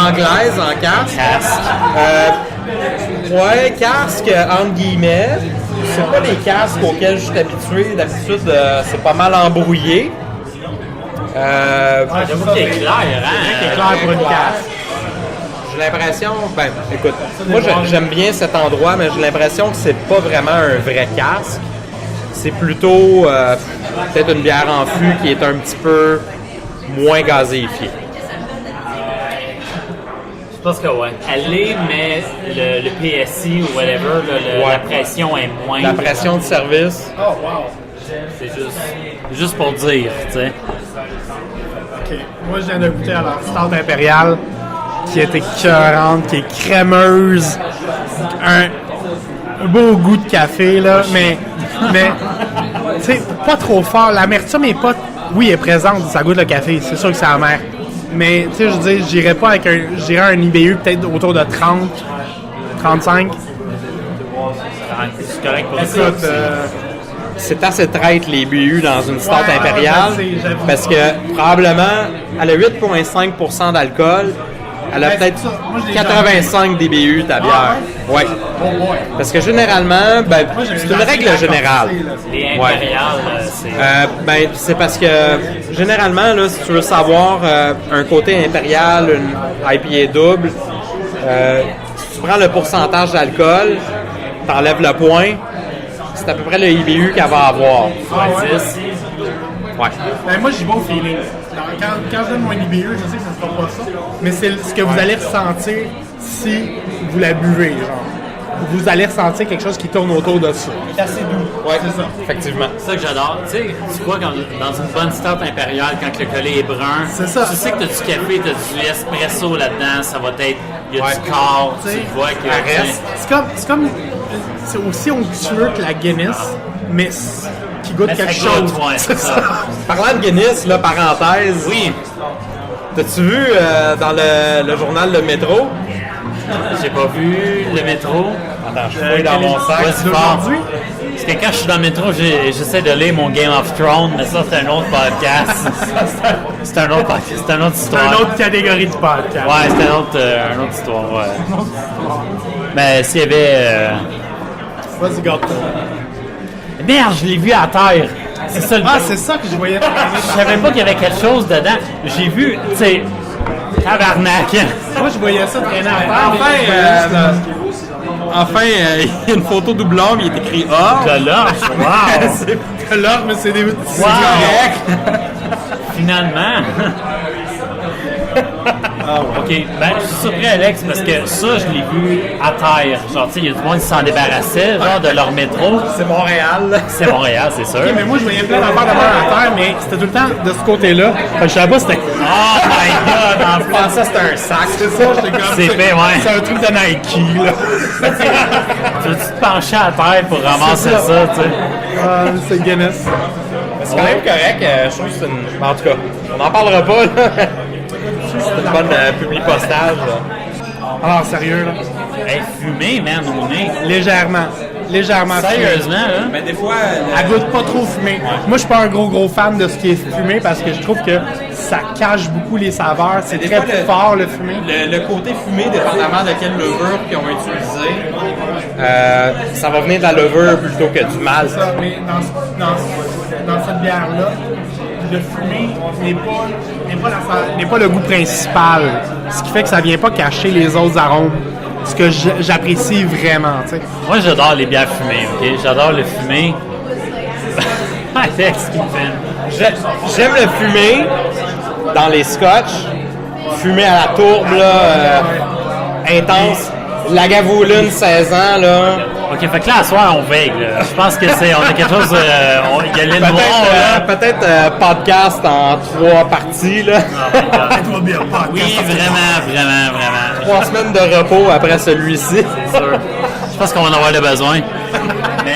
anglaise en casque. Casque. Ouais, casque entre guillemets. C'est pas les casques auxquels je suis habitué. D'habitude, c'est pas mal embrouillé. J'avoue que t'es clair, hein? C'est clair pour une casse. J'ai l'impression, écoute, moi j'aime bien cet endroit, mais j'ai l'impression que c'est pas vraiment un vrai casque. C'est plutôt peut-être une bière en fût qui est un petit peu moins gazéifiée. Je pense que ouais. Elle l'est, mais le PSI ou whatever, la pression est moins. La pression de service. Oh, wow. C'est juste pour dire, tu sais. OK. OK. Moi, je viens de goûter à leur stout impériale, qui est écœurante, qui est crémeuse. Un beau goût de café, là, mais tu sais, pas trop fort. L'amertume est pas... Oui, elle est présente, ça goûte le café, c'est sûr que c'est amer. Mais, tu sais, je veux dire, j'irais pas avec un IBU peut-être autour de 30, 35. C'est correct pour ça. Écoute, C'est assez traite les BU dans une stout Ouais, impériale, je sais, j'avoue. parce que probablement, elle a 8,5% d'alcool, elle a Ben, peut-être c'est ça. Moi, je l'ai 85 DBU ta bière. Ouais. Parce que généralement, ben, Moi, j'ai c'est jamais une règle la générale. commencer, là. Les Ouais. impériales, c'est... Ben, c'est parce que généralement, là, si tu veux savoir un côté impérial, une IPA double, si tu prends le pourcentage d'alcool, t'enlèves le point, c'est à peu près le IBU qu'elle va avoir. ouais. 10. Ouais. Ben, moi, j'y vais au feeling. Quand je donne mon IBU, je sais que ça ne sera pas ça, mais c'est ce que vous allez ressentir si vous la buvez, genre. Vous allez ressentir quelque chose qui tourne autour de ça. C'est assez doux. Ouais, C'est ça. effectivement. C'est ça que j'adore. Tu sais, tu vois, dans une bonne stout impériale, quand le collet est brun, C'est ça. tu sais que tu as du café, tu as du espresso là-dedans, ça va être... Il y a Ouais. du corps, tu Tu sais, vois que... elle reste. C'est aussi onctueux que la Guinness, mais qui goûte Mais ça quelque goûte, chose. ouais, c'est ça. Parlant de Guinness, là, parenthèse, Oui, t'as-tu vu dans le journal Le Métro? j'ai pas vu le métro. Attends, je fouille dans mon sac. Vas-y fort. D'aujourd'hui? Parce que quand je suis dans le métro, j'essaie de lire mon Game of Thrones, mais ça, c'est un autre podcast. C'est un autre podcast, c'est une autre C'est histoire. une autre catégorie de podcast. Ouais, c'est une autre histoire, ouais. Mais s'il y avait... Vas-y, garde-toi. Merde, je l'ai vu à terre. C'est ça le Ah, c'est ça que je voyais traîner. Je savais pas qu'il y avait quelque chose dedans. J'ai vu, tu sais, tabarnak. Moi, je voyais ça traîner à terre. Enfin, il y a une photo doublon, il est écrit A. De l'orge, wow. C'est là, mais c'est des... Wow. Finalement. OK. Ben, je suis surpris, Alex, parce que ça, je l'ai vu à terre. Genre, tu sais, il y a du monde qui s'en débarrassait, genre, de leur métro. C'est Montréal. C'est Montréal, c'est sûr. Ok, mais moi, je voyais plein d'affaires de mer à terre, mais c'était tout le temps de ce côté-là. Fait que je savais pas c'était... Oh my God, en Je plus. pensais que c'était un sac. C'est ça, j'étais comme... C'est fait, ouais. C'est un truc de Nike, là. Tu veux-tu te pencher à terre pour ramasser C'est ça, ça. tu sais? C'est Guinness. C'est quand même correct. Je trouve que c'est une... En tout cas, on n'en parlera pas, là. C'est une bonne publi-postage, là. Alors, sérieux, là. Hey, fumé, man, au nez. Légèrement. Légèrement fumé. Sérieusement, là? Mais des fois, Elle goûte pas trop fumé. Moi, je suis pas un gros fan de ce qui est fumé parce que je trouve que ça cache beaucoup les saveurs. C'est des très fois, fort, le fumé. le côté fumé, dépendamment de quelle levure qu'ils ont utilisé, ça va venir de la levure plutôt que du malt. Ça, mais dans cette bière-là, le fumé n'est pas le goût principal. Ce qui fait que ça vient pas cacher les autres arômes. Ce que j'apprécie vraiment, tu sais. Moi, j'adore les bières fumées, OK? J'adore le fumé. Alex qui me filme. J'aime le fumé dans les scotch, fumé à la tourbe, là, intense. Lagavulin, 16 ans, là. OK, fait que là, à soir, on veille, là. Je pense que on a quelque chose... il y a l'île noire, là. Peut-être podcast en 3 parties, là. Oui, vraiment. 3 semaines de repos après celui-ci. Je pense qu'on va en avoir le besoin. Mais...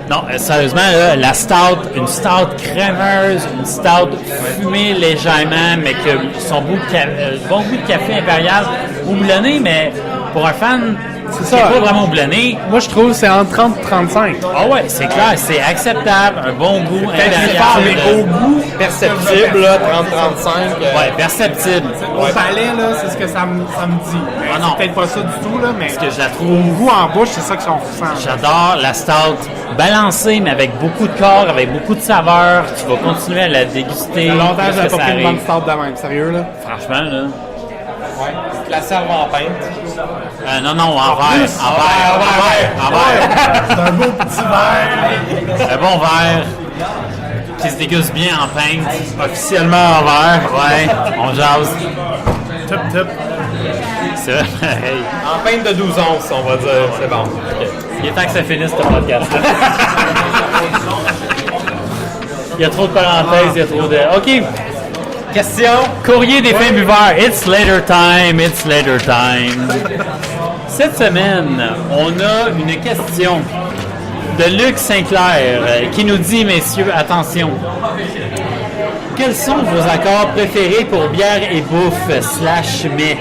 Non, sérieusement, là, la stout, une stout crémeuse, une stout fumée légèrement, mais que son bon goût de café impérial, houblonné, mais pour un fan qui ça. n'est pas vraiment houblonné, Moi, je trouve que c'est entre 30 et 35. ah ouais, c'est clair, c'est acceptable, un bon goût Peut-être impérial. fort, mais au goût, Perceptible, là, 30-35. Ouais, perceptible. au palais, là, c'est ce que ça me dit. Ah non. C'est peut-être pas ça du tout, là, mais Parce que je la au trouve, goût en bouche, c'est ça que qu'on ressent. j'adore la stout balancée, mais avec beaucoup de corps, avec beaucoup de saveur. Tu vas continuer à la déguster. Il y a longtemps que jusqu'à j'avais ce pas que pris ça une bonne arrive. stout de même, sérieux, là. Franchement, là. La serve en pinte. Non, en verre. En verre. C'est un beau petit verre. Un bon verre qui se déguste bien en pinte. Officiellement en verre. Ouais, on jase. Top. C'est vrai, pareil. En pinte de 12 onces, on va dire. C'est bon. Il est temps que ça finisse ce podcast-là. Il y a trop de parenthèses, il y a trop de... OK. Question? Courrier des fins buveurs. It's later time, it's later time. Cette semaine, on a une question de Luc Saint-Clair qui nous dit, messieurs, attention. Quels sont vos accords préférés pour bière et bouffe / mets?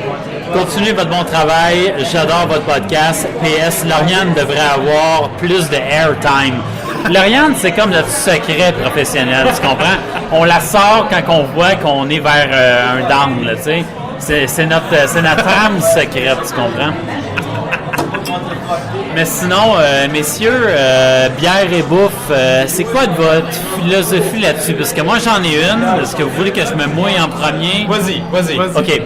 Continuez votre bon travail. J'adore votre podcast. PS, Lauriane devrait avoir plus de airtime. Lauriane, c'est comme notre secret professionnel, tu comprends? On la sort quand on voit qu'on est vers un down, là, tu sais. C'est notre âme secrète, tu comprends? Mais sinon, messieurs, bière et bouffe, c'est quoi de votre philosophie là-dessus? Parce que moi, j'en ai une. Est-ce que vous voulez que je me mouille en premier? Vas-y. OK. Ouais.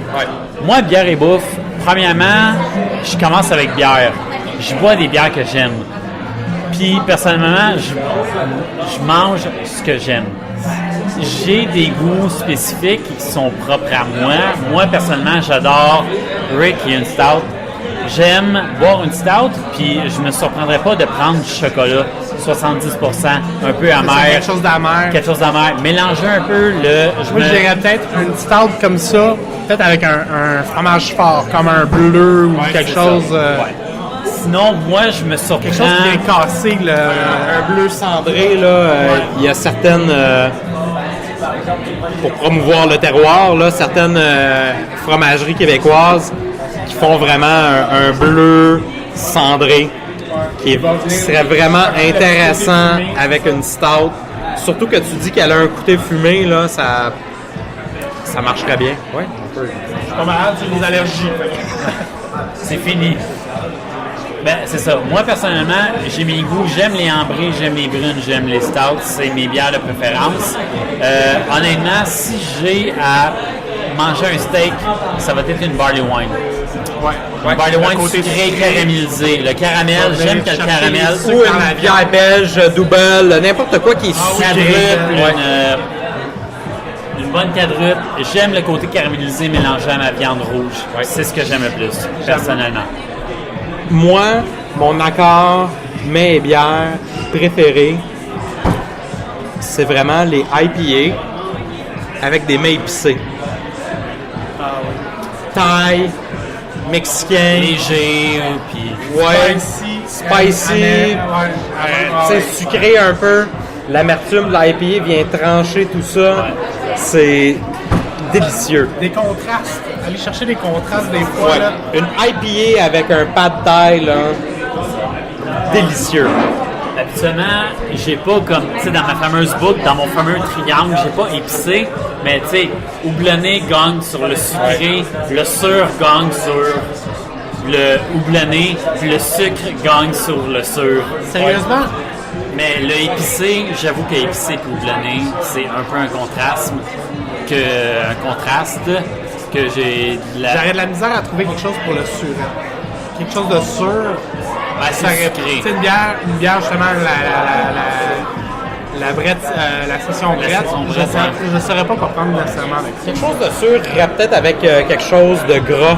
Moi, bière et bouffe, premièrement, je commence avec bière. Je bois des bières que j'aime. Puis, personnellement, je mange ce que j'aime. J'ai des goûts spécifiques qui sont propres à moi. Moi, personnellement, j'adore Rick et une stout. J'aime boire une stout, puis je me surprendrais pas de prendre du chocolat, 70%, un peu amer. Quelque chose d'amer. Quelque chose d'amer. Mélanger un peu le... Moi, je dirais peut-être une stout comme ça, peut-être avec un fromage fort, comme un bleu ou quelque chose... Ouais. Sinon, moi, je me surprends... Quelque chose qui vient casser le... Un bleu cendré, là, il y a certaines... pour promouvoir le terroir, là, certaines fromageries québécoises qui font vraiment un bleu cendré qui serait vraiment intéressant avec une stout. Surtout que tu dis qu'elle a un côté fumé, là, ça marcherait bien. Oui, on peut. Je suis pas malade, j'ai des allergies. C'est fini. Ben, c'est ça. Moi, personnellement, j'ai mes goûts. J'aime les ambrés, j'aime les brunes, j'aime les stouts. C'est mes bières de préférence. Honnêtement, si j'ai à manger un steak, ça va être une barley wine. Ouais. Une barley wine côté sucré, caramélisé. Le caramel, j'aime que le caramel. Ou une bière belge, double, n'importe quoi qui est sucré. Quadruple, une bonne quadruple. J'aime le côté caramélisé mélangé à ma viande rouge. C'est ce que j'aime le plus, personnellement. Moi, mon accord mets et bière préféré, c'est vraiment les IPA avec des mets épicés. Thaï, mexicain, Léger, puis... ouais, spicy, c'est sucré un peu. L'amertume de l'IPA vient trancher tout ça. C'est délicieux. Des contrastes. Aller chercher des contrastes des fois. Ouais. Là. Une IPA avec un pad thai, là, délicieux. Habituellement, j'ai pas comme, tu sais, dans ma fameuse boucle, dans mon fameux triangle, j'ai pas épicé, mais tu sais, houblonné gagne sur le sucré, le sûr gagne sur le houblonné, puis le sucre gagne sur le sûr. Sérieusement? Mais le épicé, j'avoue que épicé et houblonné, c'est un peu un contraste que j'ai de la... J'aurais de la misère à trouver quelque chose pour le sûr. Quelque chose de sûr. Ben, c'est sucré. C'est une bière justement, la brette, la session brette. Je ne saurais pas quoi prendre nécessairement avec ça. Quelque chose de sûr irait peut-être avec quelque chose de gras.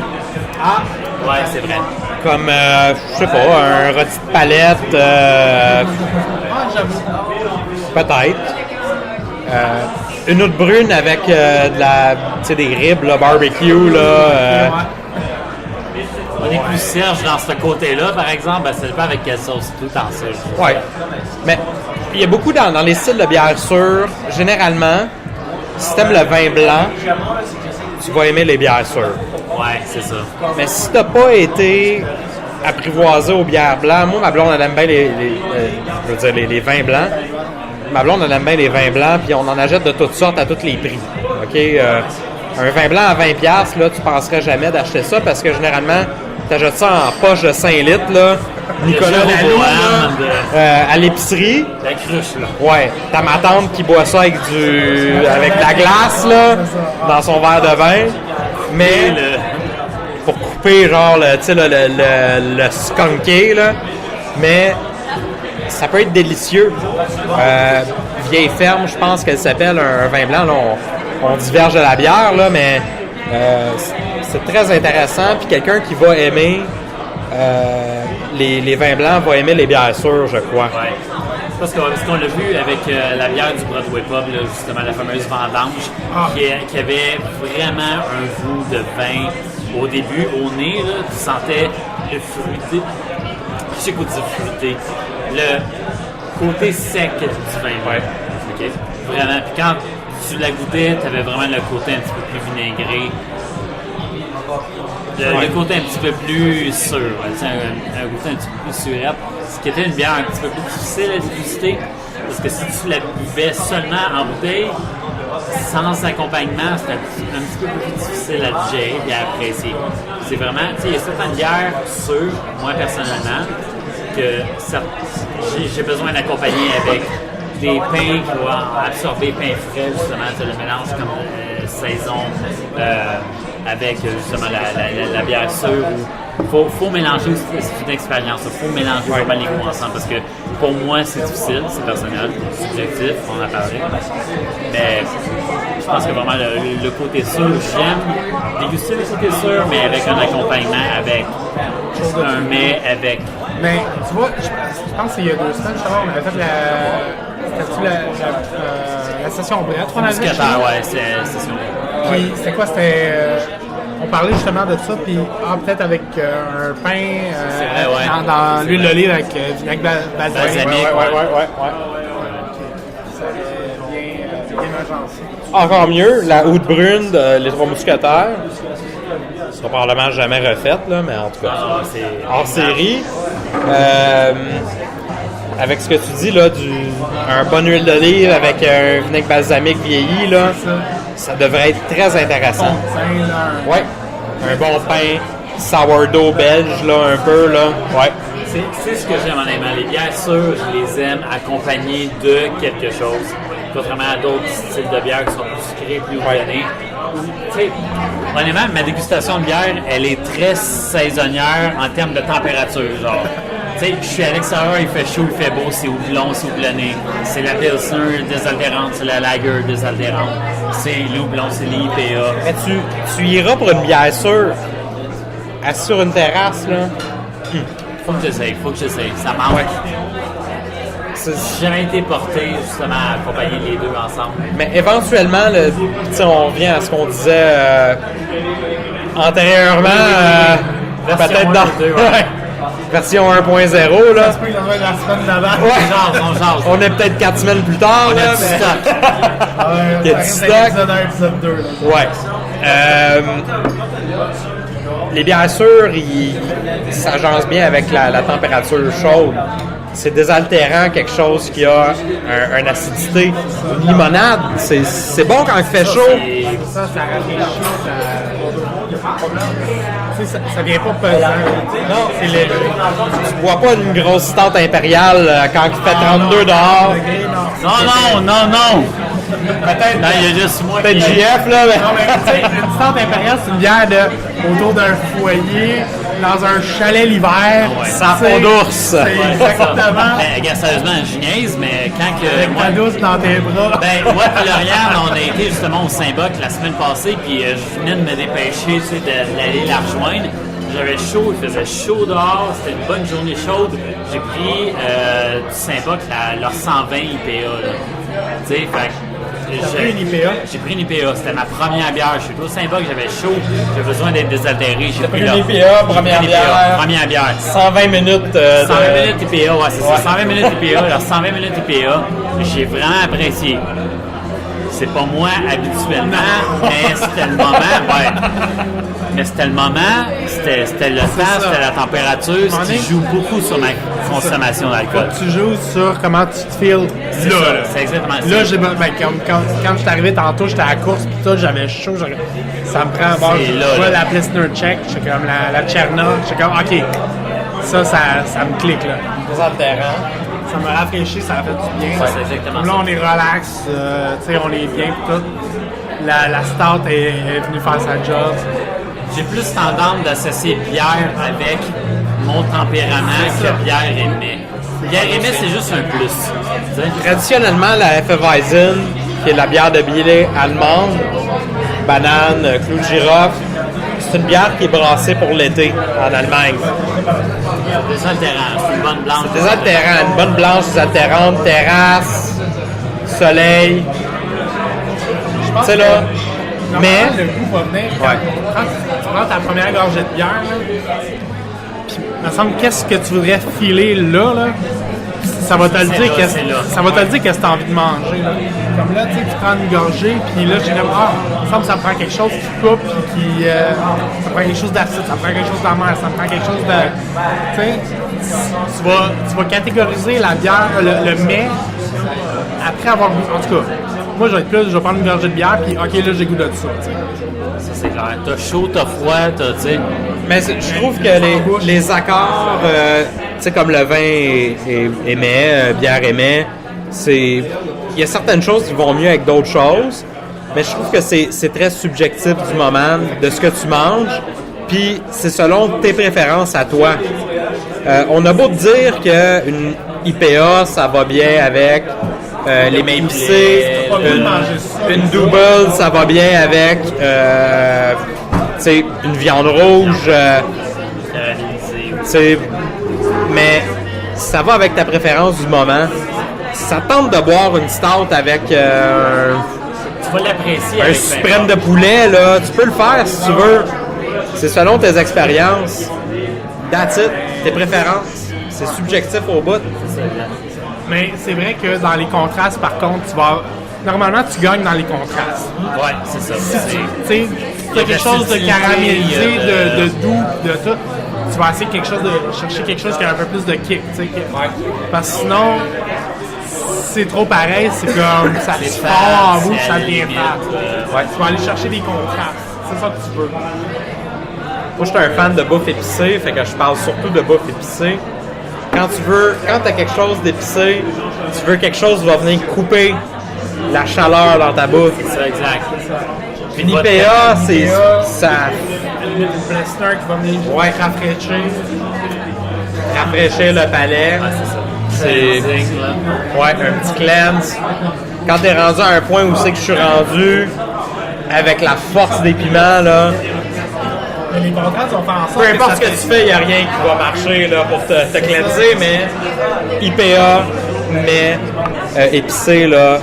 Ah! Ouais, c'est vrai. Comme, je sais pas, un rôti de palette. J'avoue. Peut-être. Une autre brune avec de la, tu sais, des ribs, là, barbecue, là. On est plus serge dans ce côté-là, par exemple, ben, ça dépend avec quelle sauce tout en ça. Ouais. Mais il y a beaucoup dans les styles de bière sûre, généralement, si t'aimes le vin blanc, tu vas aimer les bières sûres. Ouais, c'est ça. Mais si t'as pas été apprivoisé aux bières blancs, moi, ma blonde, elle aime bien les vins blancs. Ma blonde, elle aime bien les vins blancs, puis on en achète de toutes sortes à tous les prix. OK? Un vin blanc à 20$, là, tu penserais jamais d'acheter ça parce que généralement, tu achètes ça en poche de 5 litres, là. Nicolas Lalo, à l'épicerie. La cruche, là. Ouais. T'as ma tante qui boit ça avec de la glace, là, dans son verre de vin. Mais pour couper, genre, tu sais, le skunké, là. Mais ça peut être délicieux. Vieille ferme, je pense qu'elle s'appelle un vin blanc. Là, on diverge de la bière, là, mais c'est très intéressant. Puis quelqu'un qui va aimer les vins blancs va aimer les bières sûres, je crois. Ouais. Parce qu'on l'a vu avec la bière du Broadway Pub, là, justement, la fameuse vendange, qui avait vraiment un goût de vin au début, au nez, là, tu sentais le fruité. Je sais quoi dire fruité. Le côté sec du vin. Ouais. OK? Vraiment. Puis quand tu la goûtais, tu avais vraiment le côté un petit peu plus vinaigré. Le côté un petit peu plus sûr, un goûter un petit peu plus surette, ce qui était une bière un petit peu plus difficile à déguster, parce que si tu la buvais seulement en bouteille, sans accompagnement, c'était un petit peu plus difficile à digérer et à apprécier. C'est vraiment, tu sais, il y a certaines bières sûres, moi personnellement, que j'ai besoin d'accompagner avec des pains qui vont absorber pain frais, justement, le mélange comme saison avec justement la bière sûre. Faut mélanger, c'est une expérience, il faut mélanger vraiment les goûts ensemble parce que pour moi c'est difficile, c'est personnel, c'est subjectif, on en parlerait. Mais je pense que vraiment le côté sûr, j'aime déguster le côté sûr, mais avec un accompagnement, avec un mets, avec. Mais tu vois, je pense qu'il y a 2 semaines, justement, on avait fait la session brette. Muscataire, ouais, c'est la session brette. Puis c'était quoi? On parlait justement de ça, puis peut-être avec un pain dans l'huile d'olive avec vinaigre balsamique. Ouais. Ça bien agencé. Encore mieux, la Haute Brune de Les Trois Mousquetaires. Ça sera probablement jamais refaite, là, mais en tout cas, c'est hors série. Avec ce que tu dis, là, un bon huile d'olive avec un vinaigre balsamique vieilli, là, ça devrait être très intéressant. Ouais. Un bon pain, sourdough belge, là, un peu, là. Ouais. C'est ce que j'aime honnêtement. Les bières sûres, je les aime accompagnées de quelque chose. Contrairement à d'autres styles de bières qui sont plus sucrés, plus houblonnés. Tu sais, honnêtement, ma dégustation de bière, elle est très saisonnière en termes de température, genre. Tu sais, je suis à l'extérieur, il fait chaud, il fait beau, c'est houblon, c'est houblonné. C'est la Pilsner désaltérante, c'est la Lager désaltérante. C'est l'houblon, c'est l'IPA. Mais tu iras pour une bière sûre, assis sur une terrasse, là. Faut que j'essaye. Ça marche. J'ai jamais été porté, justement, à accompagner les deux ensemble. Mais éventuellement, on revient à ce qu'on disait antérieurement, peut-être dans... Version 1.0, là. Ça peut être la semaine d'avant. On jase. On est peut-être 4 semaines plus tard, là. Du stock. Il y a du stock. Épisode 1, épisode 2. Ouais. Les bières sûres, s'agencent bien avec la température chaude. C'est désaltérant, quelque chose qui a une acidité. Une limonade, c'est bon quand il fait chaud. Ça rafraîchit. Ça vient pas pesant. Non, c'est léger. Tu bois pas une grosse tente impériale quand il fait 32 dehors. Non. Peut-être. Non, il y a juste moi. Peut-être JF, là. Mais... Non, mais tu sais, une tente impériale, c'est une bière autour d'un foyer, dans un chalet l'hiver. Sans fond d'ours. C'est exactement. Ben, sérieusement, je niaise, mais quand que. Avec ta douce dans tes bras. Ben, moi et Lauriane, on a été justement au Saint-Boc la semaine passée, puis je venais de me dépêcher, tu sais, d'aller la rejoindre. J'avais chaud, il faisait chaud dehors, c'était une bonne journée chaude. J'ai pris du Saint-Boc leur 120 IPA, là. Tu sais, fait J'ai pris une IPA. J'ai pris une IPA, c'était ma première bière. Je suis au Saint-Boc, j'avais chaud, j'avais besoin d'être désaltéré. J'ai pris une IPA, première bière. Première bière. 120 minutes. 120 minutes IPA, ouais, c'est ça. 120 minutes IPA, alors 120 minutes IPA, j'ai vraiment apprécié. C'est pas moi habituellement, mais c'était le moment, ouais. Mais c'était le moment, c'était le temps, c'était la température, ce qui joue beaucoup sur ma consommation d'alcool. Tu joues sur comment tu te feels là. C'est exactement ça. Là, quand je suis arrivé tantôt, j'étais à la course, puis tout, j'avais chaud, ça me prend à bord. Je vois la Pilsner Czech, j'étais comme la Tcherna, j'étais comme, OK, ça me clique, là. Désaltérant. Ça me rafraîchit, ça fait du bien. Ouais, c'est exactement là, ça. on est relax, tu sais, on est bien, puis tout. La stout est venue faire sa job. J'ai plus tendance d'associer bière avec mon tempérament que bière aimée. Bière aimée, c'est juste un plus. T'sais. Traditionnellement, la Hefeweizen, qui est la bière de billet allemande, banane, clou de girofle, c'est une bière qui est brassée pour l'été en Allemagne. Désaltérant, c'est une bonne blanche. C'est désaltérant, une bonne blanche désaltérante, terrasse, soleil. Je pense C'est que, là. normalement, Mais- le goût va venir quand tu prends ta première gorgée de bière, là, puis il me semble qu'est-ce que tu voudrais filer là, ça va te le dire qu'est-ce que tu as envie de manger. Là. Comme là, tu sais, tu prends une gorgée, puis là, j'ai comme, il me semble que ça prend quelque chose qui coupe, puis ça prend quelque chose d'acide, ça prend quelque chose d'amer, ça prend quelque chose de... Tu sais, tu vas catégoriser la bière, le mets, après avoir... En tout cas, moi, je vais prendre une gorgée de bière, puis OK, là, j'ai goût de ça, tu sais. Ça, c'est clair. T'as chaud, t'as froid, tu sais. Mais je trouve que les accords, tu sais, comme le vin émet, bière émet, il y a certaines choses qui vont mieux avec d'autres choses, mais je trouve que c'est très subjectif du moment, de ce que tu manges, puis c'est selon tes préférences à toi. On a beau te dire qu'une IPA, ça va bien avec les mets épicés, une double, ça va bien avec tu sais, une viande rouge, mais ça va avec ta préférence du moment. Si ça tente de boire une stout avec Tu vas l'apprécier. un suprême de poulet, là, tu peux le faire si tu veux. C'est selon tes expériences. That's it, tes préférences. C'est subjectif au bout. Mais c'est vrai que dans les contrastes, par contre, normalement, tu gagnes dans les contrastes. Ouais, c'est ça. Tu sais, tu as quelque chose de caramélisé, de doux, de tout. Tu vas essayer chercher quelque chose qui a un peu plus de kick, tu sais. Parce que sinon, c'est trop pareil, c'est comme ça se fond en bouche, ça devient fat. Tu vas aller chercher des contrastes. C'est ça que tu veux. Moi, je suis un fan de bouffe épicée, fait que je parle surtout de bouffe épicée. Quand tu as quelque chose d'épicé, tu veux quelque chose qui va venir couper la chaleur dans ta bouffe. C'est ça, exact. Une IPA, c'est ça. Une Plessner qui va venir Rafraîchir le palais. C'est ouais, un petit cleanse. Quand t'es rendu à un point où c'est que je suis rendu, avec la force des piments, là, Mais les contrastes vont faire en sorte peu importe ce que tu fais, il n'y a rien qui va marcher là, pour te cleanser, mais IPA, mais épicé, là.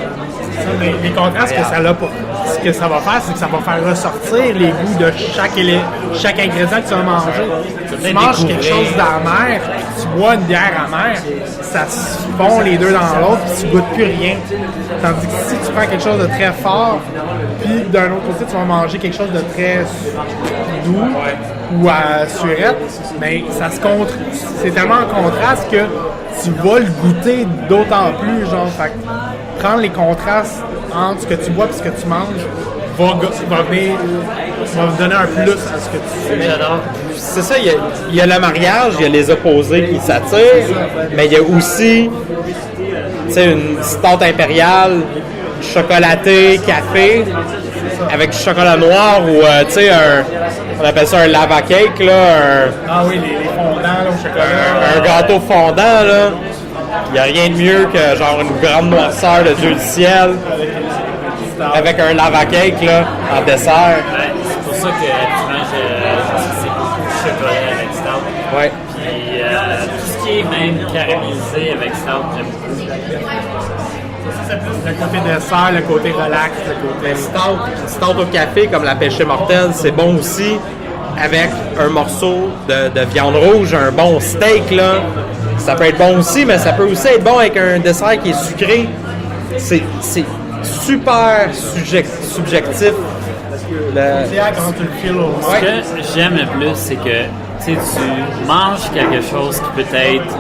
Mais les contrastes que ça a pour ce que ça va faire, c'est que ça va faire ressortir les goûts de chaque ingrédient que tu vas manger. Tu manges quelque chose d'amer, puis tu bois une bière amère, ça se fond les deux dans l'autre, puis tu goûtes plus rien. Tandis que si tu prends quelque chose de très fort, puis d'un autre côté, tu vas manger quelque chose de très doux ou à surette, mais ça se c'est tellement en contraste que tu vas le goûter d'autant plus, genre, fait que prendre les contrastes entre ce que tu bois et ce que tu manges va donner un plus à ce que tu fais. J'adore. C'est ça, il y a le mariage, il y a les opposés qui s'attirent, mais il y a aussi, tu sais, une stout impériale, chocolatée, café, avec du chocolat noir ou, tu sais, on appelle ça un lava cake, là, Ah oui, les fondants là, au chocolat. un gâteau fondant, là. Il n'y a rien de mieux que genre une grande noirceur de Dieu du ciel avec un lava cake là, en dessert. Ouais, c'est pour ça que c'est beaucoup de chocolat avec Stout. Ouais. Puis tout ce qui est même caramélisé avec Stout, j'aime beaucoup. C'est plus le côté dessert, le côté relax, le côté... Stout au café comme la pêche mortelle, c'est bon aussi avec un morceau de viande rouge, un bon steak là. Ça peut être bon aussi, mais ça peut aussi être bon avec un dessert qui est sucré. C'est super subjectif. C'est quand tu le files au... Ce que j'aime le plus, c'est que tu manges quelque chose qui peut être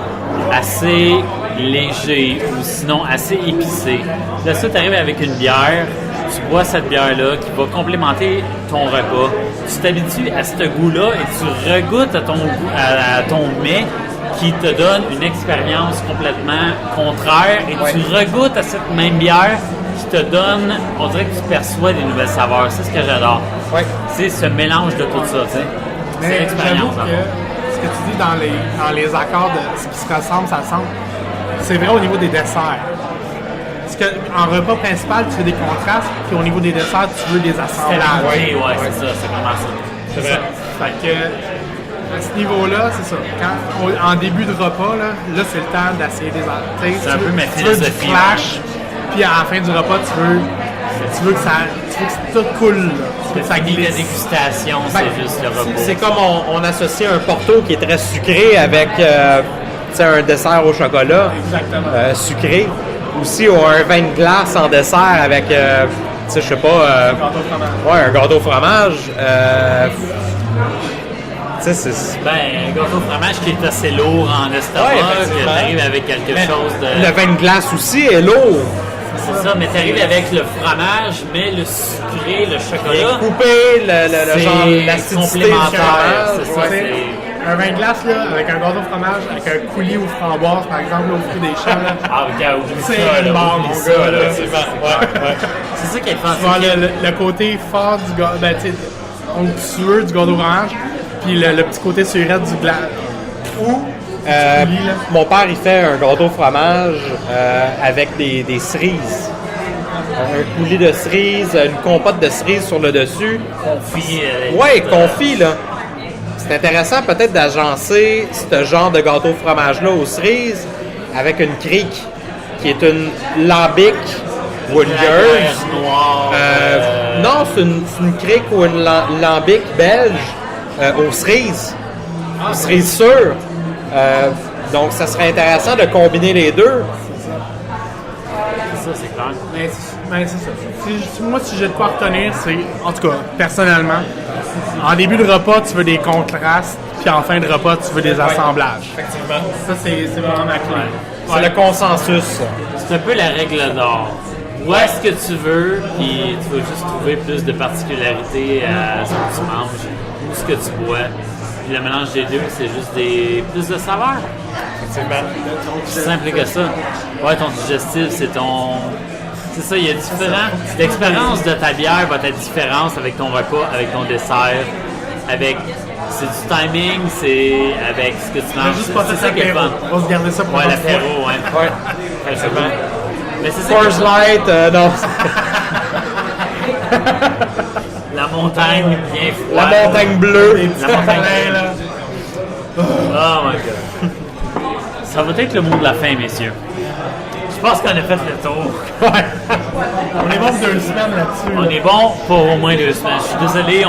assez léger ou sinon assez épicé. Là, ça, tu arrives avec une bière, tu bois cette bière-là qui va complémenter ton repas. Tu t'habitues à ce goût-là et tu regoutes à ton mets qui te donne une expérience complètement contraire et tu regoutes à cette même bière qui te donne, on dirait que tu perçois des nouvelles saveurs. C'est ce que j'adore. Ouais. C'est ce mélange de tout ça, tu sais. C'est Mais l'expérience. j'avoue que ce que tu dis dans les accords de ce qui se ressemble, ça semble, c'est vrai au niveau des desserts. Parce que en repas principal, tu fais des contrastes, puis au niveau des desserts, tu veux des assemblages. Ouais, c'est ça, c'est vraiment ça. C'est vrai. Fait que, à ce niveau-là, c'est ça. En début de repas, là c'est le temps d'essayer des affaires. C'est un peu ma Tu veux du philosophie. flash, puis à la fin du repas, tu veux que tout coule, là. Tu veux que ça La glisse. dégustation, Ben, c'est juste le repos. C'est comme on associe un Porto qui est très sucré avec un dessert au chocolat sucré. Aussi, ou un vin de glace en dessert avec, je sais pas, Gâteau de fromage. ouais, un gâteau au fromage. C'est... Ben, un gâteau de fromage qui est assez lourd en estomac, Ouais, que effectivement. t'arrives avec quelque chose de... Le vin de glace aussi est lourd. C'est ça, mais t'arrives avec le fromage, mais le sucré, le Il est chocolat, coupé, le genre, l'acidité complémentaire, du fromage. c'est ça, Ouais. c'est... Un vin de glace, là, avec un gâteau de fromage, avec un coulis aux framboises, par exemple, au fruit des champs, là. Ah, regarde, oublie C'est ça, une là, barre, oublie mon ça, gars, là. là. C'est ça qui est fun. Tu vois le côté fort du gâteau, ben, tu sais, onctueux du gâteau orange, puis le petit côté surette du glace. Ou, Mon père, il fait un gâteau au fromage avec des cerises. Un coulis de cerises, une compote de cerises sur le dessus. Confit. Ouais, confit, là. C'est intéressant peut-être d'agencer ce genre de gâteau au fromage-là aux cerises avec une crique qui est une lambic ou une gueuse. noire. Non, c'est une crique ou une lambic belge aux cerises. Aux cerises sûres. Donc, ça serait intéressant de combiner les deux. Ça, c'est clair. Mais c'est ça. Moi, si j'ai de quoi retenir, c'est, en tout cas, personnellement, en début de repas, tu veux des contrastes, puis en fin de repas, tu veux des assemblages. Effectivement. Ça, c'est vraiment ma clé. C'est le consensus, ça. C'est un peu la règle d'or. Où est-ce que tu veux, puis tu veux juste trouver plus de particularité à ce que tu manges ou ce que tu bois. Puis le mélange des deux, c'est juste plus de saveur. Effectivement. C'est simple que ça. Ouais, ton digestif, c'est ton... C'est ça, il y a différents... L'expérience de ta bière va être différente avec ton repas, avec ton dessert, avec... C'est du timing, c'est avec ce que tu manges. Juste pas C'est ça qui est fun. On va se garder ça pour Ouais, une autre fois. l'apéro, ouais. Ouais. Effectivement. Mais c'est ça Coors qui est- Light, non. La montagne bien La froide. montagne bleue. La montagne Ouais, là. Oh my god. Ça va être le mot de la fin, messieurs. Je pense qu'on a fait le tour. On est bon pour 2 semaines là-dessus. On est bon pour au moins 2 semaines. Je suis désolé,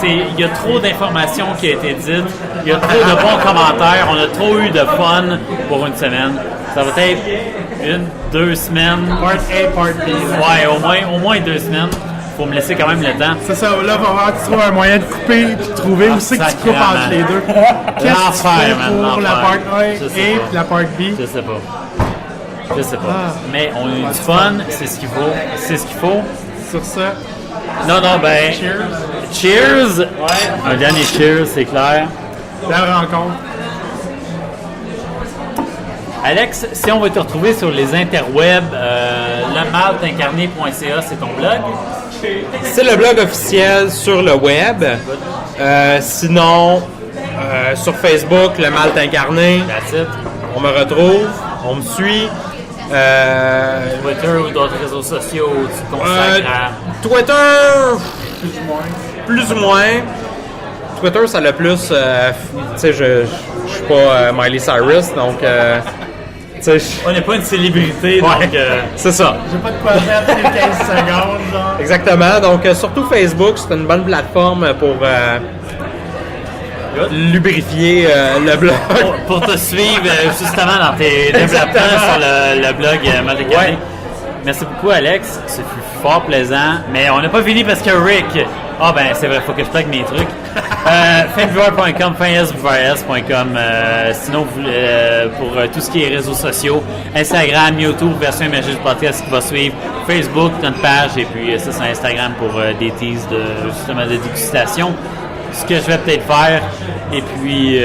il y a trop d'informations qui a été dites. Il y a trop de bons commentaires. On a trop eu de fun pour une semaine. Ça va être 2 semaines. Part A, part B. Ouais, au moins 2 semaines. Faut me laisser quand même le temps. C'est ça, là, va falloir que tu trouves un moyen de couper et de trouver où c'est que tu coupes sacrément. entre les deux. Qu'est-ce que tu L'enfer, fais man, pour la l'enfer. part A et Je sais pas. la part B? Je sais pas. Mais on a eu du fun, c'est ce qu'il faut. C'est ce qu'il faut. Sur ça, Non, ben. cheers. Cheers! Ouais. Un dernier cheers, c'est clair. La rencontre. Alex, si on veut te retrouver sur les interwebs, lemaltincarné.ca, c'est ton blog. C'est le blog officiel sur le web. Sinon, sur Facebook, le Malte Incarné, That's it. on me retrouve, on me suit. Twitter ou d'autres réseaux sociaux où tu te consacres à... Twitter, plus ou moins. Twitter, ça le plus. Tu sais, je suis pas Miley Cyrus, donc. Tu sais, On n'est pas une célébrité, ouais, donc... c'est ça. J'ai pas de quoi faire toutes les 15 secondes, genre. Exactement. Donc, surtout Facebook, c'est une bonne plateforme pour lubrifier le blog. pour te suivre justement dans tes développements sur le blog Malte Incarné. Ouais. Merci beaucoup, Alex. Ce fut fort plaisant. Mais on n'a pas fini parce que Rick... Ah ben, c'est vrai, faut que je plaque mes trucs. Fanviveur.com, fansviveurs.com. Sinon, pour tout ce qui est réseaux sociaux, Instagram, YouTube, version émergée du podcast qui va suivre, Facebook, notre page, et puis ça, c'est Instagram pour des teases justement de dégustation. Ce que je vais peut-être faire. Et puis,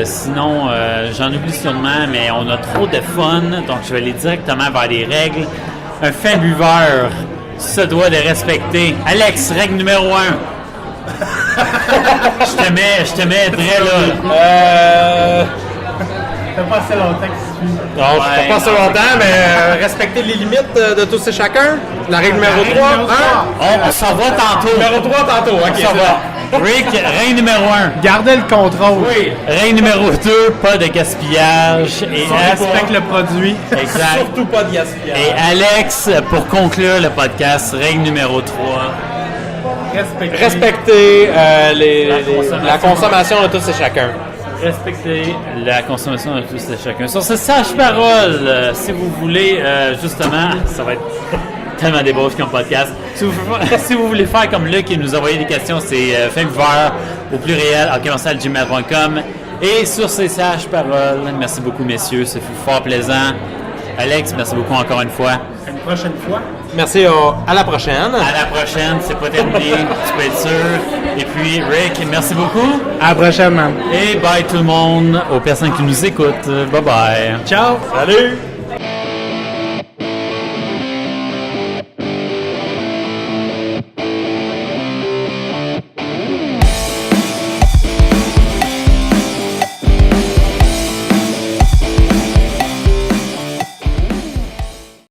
sinon, j'en oublie sûrement, mais on a trop de fun, donc je vais aller directement vers les règles. Un fin buveur se doit de respecter. Alex, règle numéro 1. je te mets très là. Ça fait pas assez longtemps que tu suis. Non, je ne pas ça longtemps, mais respecter les limites de tous et chacun. La règle numéro 3. numéro 3. On s'en va tantôt. Numéro 3 tantôt, ok. On s'en va. Rick, règne numéro 1. Gardez le contrôle. Oui. Règne numéro 2, pas de gaspillage. Et On respecte le produit. Exact. Surtout pas de gaspillage. Et Alex, pour conclure le podcast, règne numéro 3. Respecter la consommation de tous et chacun. Respecter la consommation de tous et chacun. Sur ce sage parole, si vous voulez, justement, ça va être tellement débauche comme podcast. Si vous voulez faire comme Luc et nous envoyer des questions, c'est faimeviveur au pluriel en gmail.com. Et sur ces sages paroles, merci beaucoup messieurs, ce fut fort plaisant. Alex, merci beaucoup encore une fois. À une prochaine fois. Merci, à la prochaine. À la prochaine, c'est pas terminé, tu peux être sûr. Et puis Rick, merci beaucoup. À la prochaine, man. Et bye tout le monde, aux personnes qui nous écoutent. Bye bye. Ciao. Salut!